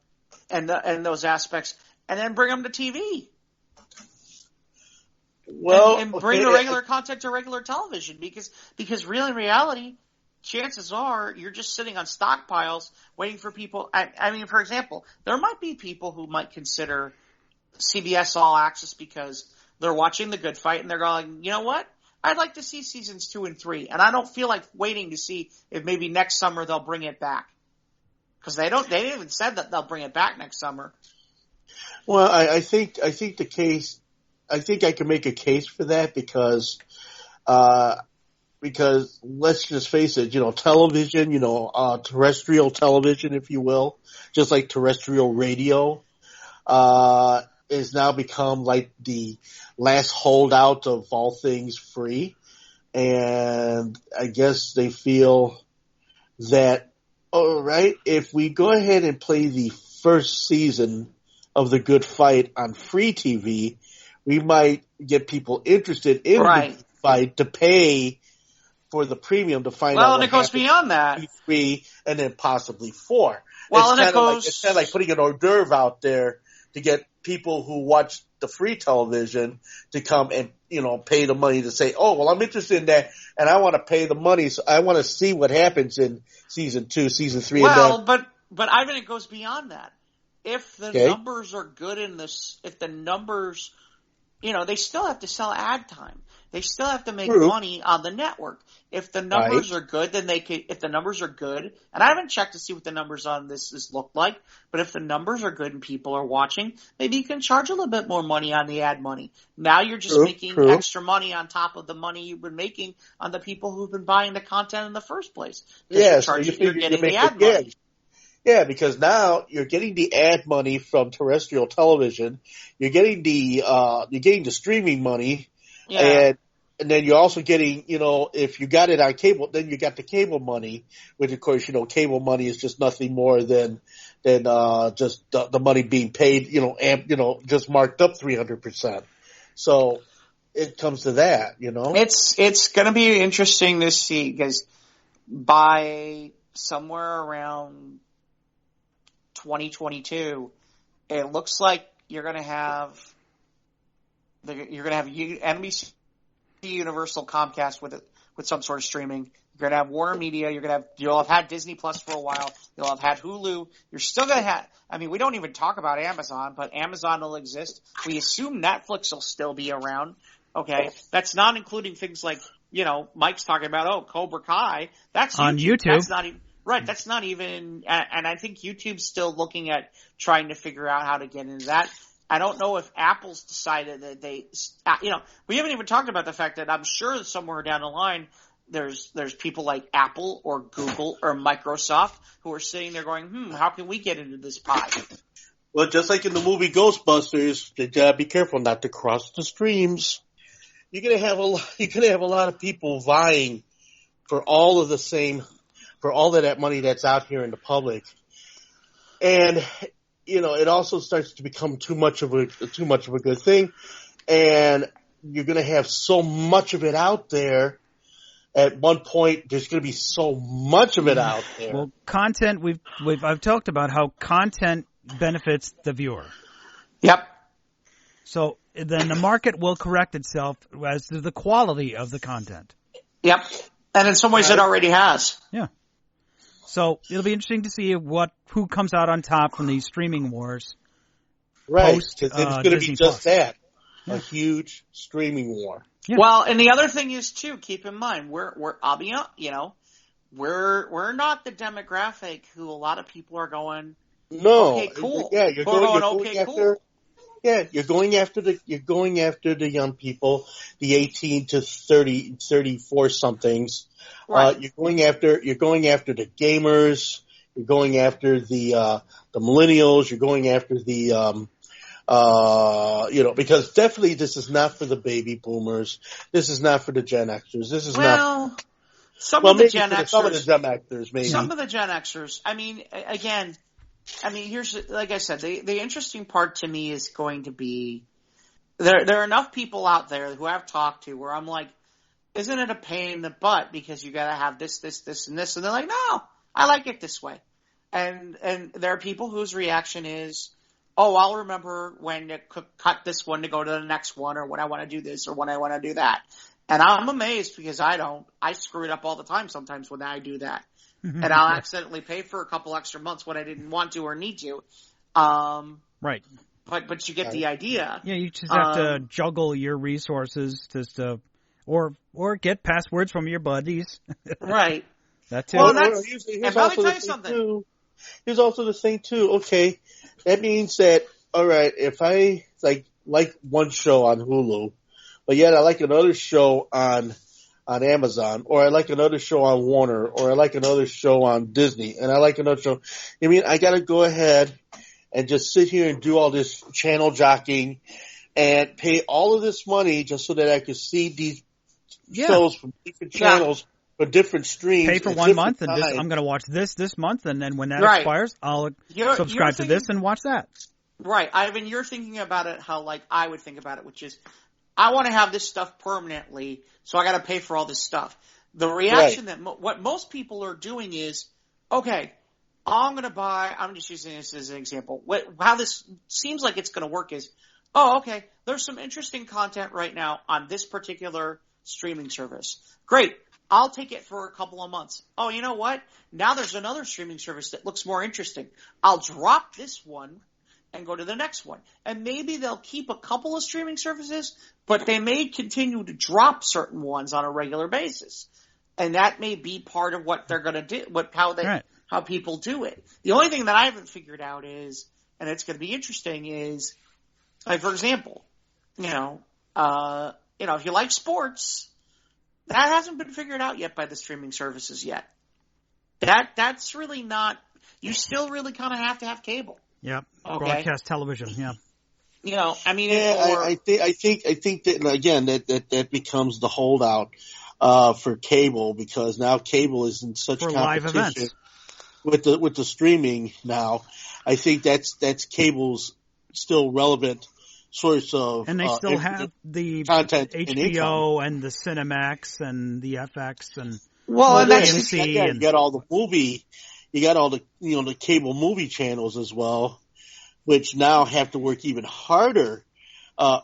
and those aspects and then bring them to TV? Well, and bring the regular content to regular television because really in reality, chances are you're just sitting on stockpiles waiting for people. I mean, for example, there might be people who might consider CBS All Access because they're watching The Good Fight and they're going, you know what? I'd like to see seasons 2 and 3, and I don't feel like waiting to see if maybe next summer they'll bring it back because they didn't even said that they'll bring it back next summer. Well, I think the case. I think I can make a case for that because let's just face it, television, terrestrial television, if you will, just like terrestrial radio, is now become like the last holdout of all things free. And I guess they feel that, all right, if we go ahead and play the first season of The Good Fight on free TV, we might get people interested in the fight to pay for the premium to find out. Well, and it goes beyond that. 3 and then possibly 4. Well, it's kind of like putting an hors d'oeuvre out there to get people who watch the free television to come and, pay the money to say, oh, well, I'm interested in that and I want to pay the money. So I want to see what happens in season 2, season 3. Well, and that. but Ivan, it goes beyond that. If the numbers are good if the numbers, they still have to sell ad time. They still have to make money on the network. If the numbers are good, then if the numbers are good, and I haven't checked to see what the numbers on this look like, but if the numbers are good and people are watching, maybe you can charge a little bit more money on the ad money. Now you're just making extra money on top of the money you've been making on the people who've been buying the content in the first place. Yeah, you're getting the ad money. Yeah, because now you're getting the ad money from terrestrial television. You're getting the streaming money, and then you're also getting, if you got it on cable, then you got the cable money, which of course, cable money is just nothing more than just the money being paid, just marked up 300%. So it comes to that, It's going to be interesting to see because by somewhere around 2022, it looks like you're going to have NBC Universal Comcast with some sort of streaming. You're going to have Warner Media. You'll have had Disney Plus for a while. You'll have had Hulu. You're still going to have, we don't even talk about Amazon, but Amazon will exist. We assume Netflix will still be around. Okay. That's not including things like, Mike's talking about, Cobra Kai. That's on YouTube. That's not even, right. That's not even, and I think YouTube's still looking at trying to figure out how to get into that. I don't know if Apple's decided that we haven't even talked about the fact that I'm sure somewhere down the line there's people like Apple or Google or Microsoft who are sitting there going, how can we get into this pie? Well, just like in the movie Ghostbusters, you gotta be careful not to cross the streams. You're gonna have a lot of people vying for all of that money that's out here in the public. And it also starts to become too much of a good thing, and you're going to have so much of it out there. At one point, there's going to be so much of it out there. Well, content I've talked about how content benefits the viewer. Yep. So then the market will correct itself as to the quality of the content. Yep. And in some ways, it already has. Yeah. So it'll be interesting to see who comes out on top from these streaming wars. Right, because it's going to be just that, a huge streaming war. Yeah. Well, and the other thing is too, keep in mind we're not the demographic who a lot of people are going. No, okay, cool. Yeah, you're going after the young people, the 18 to 34 somethings. Right. You're going after the gamers. You're going after the millennials. You're going after the because definitely this is not for the baby boomers. This is not for the Gen Xers. This is not. Some of the Gen Xers, maybe. Some of the Gen Xers. I mean, again, here's, like I said, the interesting part to me is going to be there are enough people out there who I've talked to where I'm like, isn't it a pain in the butt because you got to have this, and this, and they're like, no, I like it this way. And there are people whose reaction is, oh, I'll remember when to cut this one to go to the next one, or when I want to do this, or when I want to do that. And I'm amazed because I don't. I screw it up all the time sometimes when I do that. And I'll accidentally pay for a couple extra months when I didn't want to or need to. Right. But you get the idea. Yeah, you just have to juggle your resources or get passwords from your buddies. Right. That too. Well, here's also the thing too. Okay, that means that, all right, if I like one show on Hulu, but yet I like another show on Amazon, or I like another show on Warner, or I like another show on Disney, and I like another show. I mean, I got to go ahead and just sit here and do all this channel jockeying and pay all of this money just so that I can see these shows from different channels for different streams. Pay for 1 month, and I'm going to watch this month, and then when that expires, I'll subscribe to this and watch that. Right. Ivan, you're thinking about it how like I would think about it, which is I want to have this stuff permanently, so I got to pay for all this stuff. The reaction that what most people are doing is, okay, I'm just using this as an example. How this seems like it's going to work is, oh, okay, there's some interesting content right now on this particular streaming service. Great. I'll take it for a couple of months. Oh, you know what? Now there's another streaming service that looks more interesting. I'll drop this one and go to the next one. And maybe they'll keep a couple of streaming services, but they may continue to drop certain ones on a regular basis. And that may be part of what they're going to do, how people do it. The only thing that I haven't figured out is, and it's going to be interesting, is, like, for example, if you like sports, that hasn't been figured out yet by the streaming services yet. That's really not. You still really kind of have to have cable. Yeah, broadcast television. Yeah. I think that again that becomes the holdout for cable, because now cable is in such for live competition events with the streaming now. I think that's cable's still relevant source of, and they still have the content, HBO and the Cinemax and the FX and AMC, and you got all the movie, you got all the the cable movie channels as well, which now have to work even harder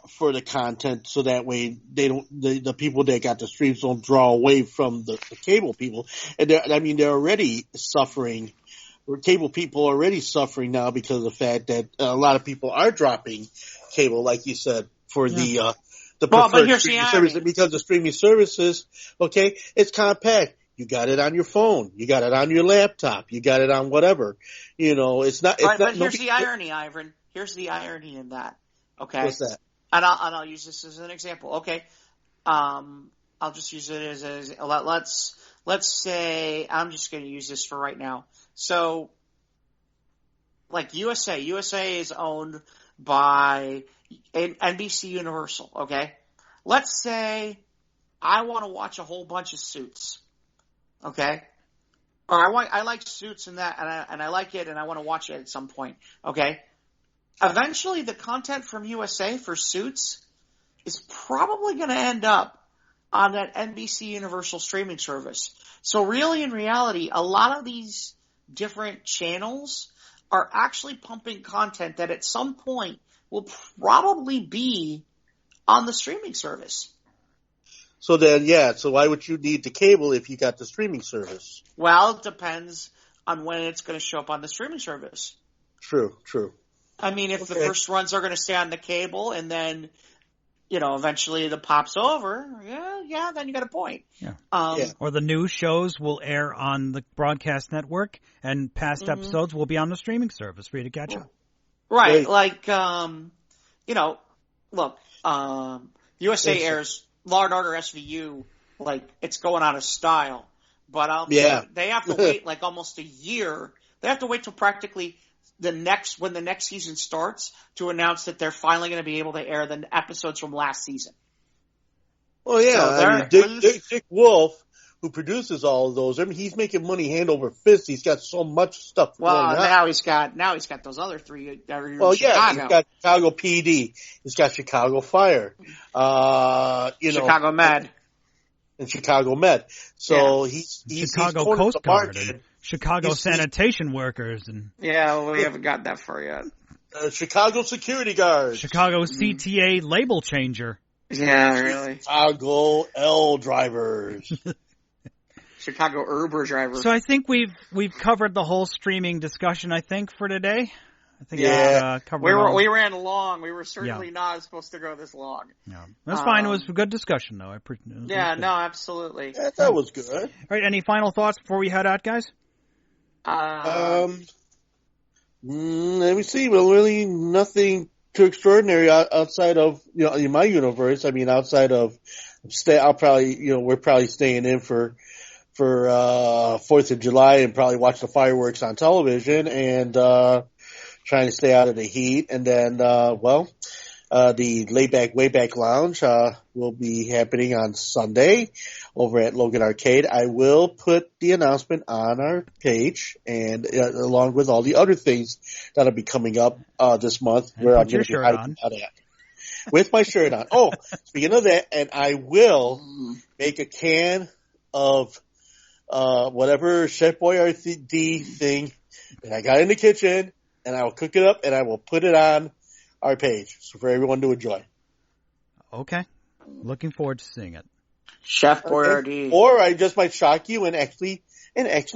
for the content, so that way the people that got the streams don't draw away from the cable people. And they're already suffering. Cable people are already suffering now because of the fact that a lot of people are dropping cable, like you said, for the preferred streaming service, because the streaming services, okay, it's compact. You got it on your phone, you got it on your laptop, you got it on whatever. It's not. But here's the irony, Ivan. Here's the irony in that. Okay, what's that? And I'll use this as an example. Okay, I'll just use it as let's say I'm just going to use this for right now. So, like USA is owned by NBC Universal, okay? Let's say I want to watch a whole bunch of Suits, okay? Or I like Suits and I like it and I want to watch it at some point, okay? Eventually the content from USA for Suits is probably going to end up on that NBC Universal streaming service. So really, in reality, a lot of these different channels are actually pumping content that at some point will probably be on the streaming service. So then, so why would you need the cable if you got the streaming service? Well, it depends on when it's going to show up on the streaming service. True. I mean, if the first runs are going to stay on the cable and then, eventually the pop's over, then you got a point. Yeah. Or the new shows will air on the broadcast network, and past episodes will be on the streaming service for you to catch up. Right. Like, look, USA airs Law and Order SVU like it's going out of style. But they have to wait like almost a year. They have to wait till practically when the next season starts to announce that they're finally going to be able to air the episodes from last season. Well, yeah, So Dick Wolf who produces all of those. I mean, he's making money hand over fist. He's got so much stuff going on. Now he's got those other three that are in Chicago. Yeah, he's got Chicago PD. He's got Chicago Fire. Chicago Med. And Chicago Med. So he's Chicago Coast Guard and Chicago sanitation workers. And we haven't got that far yet. Chicago security guards. Chicago CTA label changer. Yeah, really. Chicago L drivers. Chicago Uber drivers. So I think we've covered the whole streaming discussion, I think, for today. I think we ran long. We were certainly not supposed to go this long. No, that's fine. It was a good discussion, though. Absolutely. Yeah, that was good. All right, any final thoughts before we head out, guys? Let me see. Well, really nothing too extraordinary outside of, in my universe. I mean, outside of we're probably staying in for 4th of July and probably watch the fireworks on television and trying to stay out of the heat. And then, the Wayback Lounge will be happening on Sunday over at Logan Arcade. I will put the announcement on our page, and along with all the other things that'll be coming up this month, where I'm going to be hiding out at. With my shirt on. Oh, speaking of that, and I will make a can of whatever Chef Boyardee thing that I got in the kitchen, and I will cook it up, and I will put it on our page for everyone to enjoy. Okay. Looking forward to seeing it. Chef Boyardee. Or I just might shock you and actually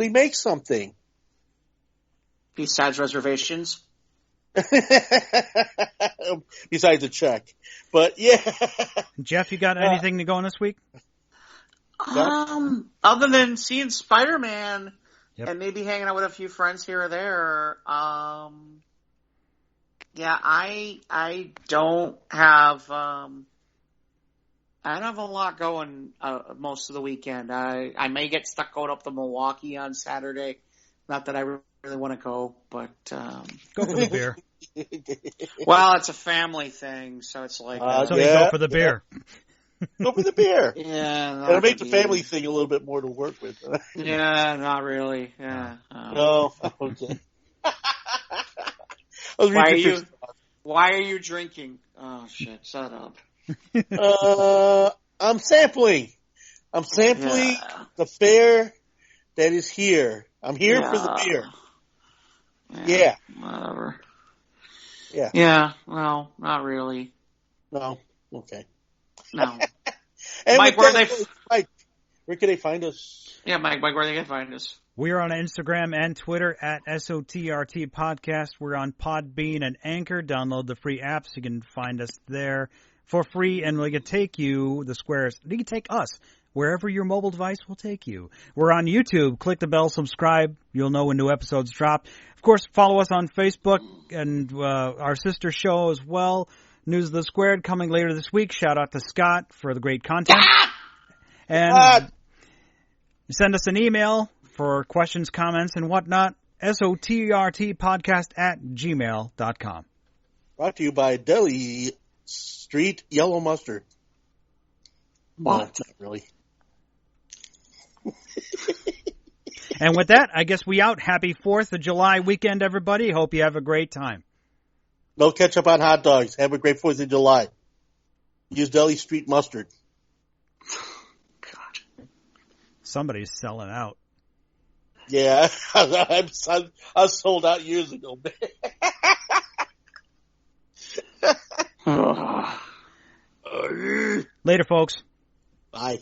make something. Besides reservations? Besides a check. But yeah. Jeff, you got anything to go on this week? Other than seeing Spider-Man and maybe hanging out with a few friends here or there, I don't have a lot going most of the weekend. I may get stuck going up to Milwaukee on Saturday. Not that I really want to go, but go for the beer. Well, it's a family thing, so it's like you go for the beer. Go for the beer. Yeah, it'll make the family thing a little bit more to work with. Yeah, not really. Yeah. No. Okay. Why are you drinking? Oh shit! Shut up. I'm sampling. The fair that is here. I'm here for the beer. Yeah. Whatever. Yeah. Yeah. Well, not really. No. Okay. No. And Mike, where can they find us? Yeah, Mike, where they can find us? We are on Instagram and Twitter at SOTRT Podcast. We're on Podbean and Anchor. Download the free apps. You can find us there for free, and we can take you, the squares. You can take us wherever your mobile device will take you. We're on YouTube. Click the bell, subscribe. You'll know when new episodes drop. Of course, follow us on Facebook and our sister show as well. News of the Squared coming later this week. Shout out to Scott for the great content. And send us an email for questions, comments, and whatnot. SOTRTpodcast@gmail.com. Brought to you by Deli Street Yellow Mustard. What? No, not really. And with that, I guess we out. Happy 4th of July weekend, everybody. Hope you have a great time. No ketchup on hot dogs. Have a great 4th of July. Use Deli Street Mustard. God. Somebody's selling out. Yeah, I sold out years ago, man. Later, folks. Bye.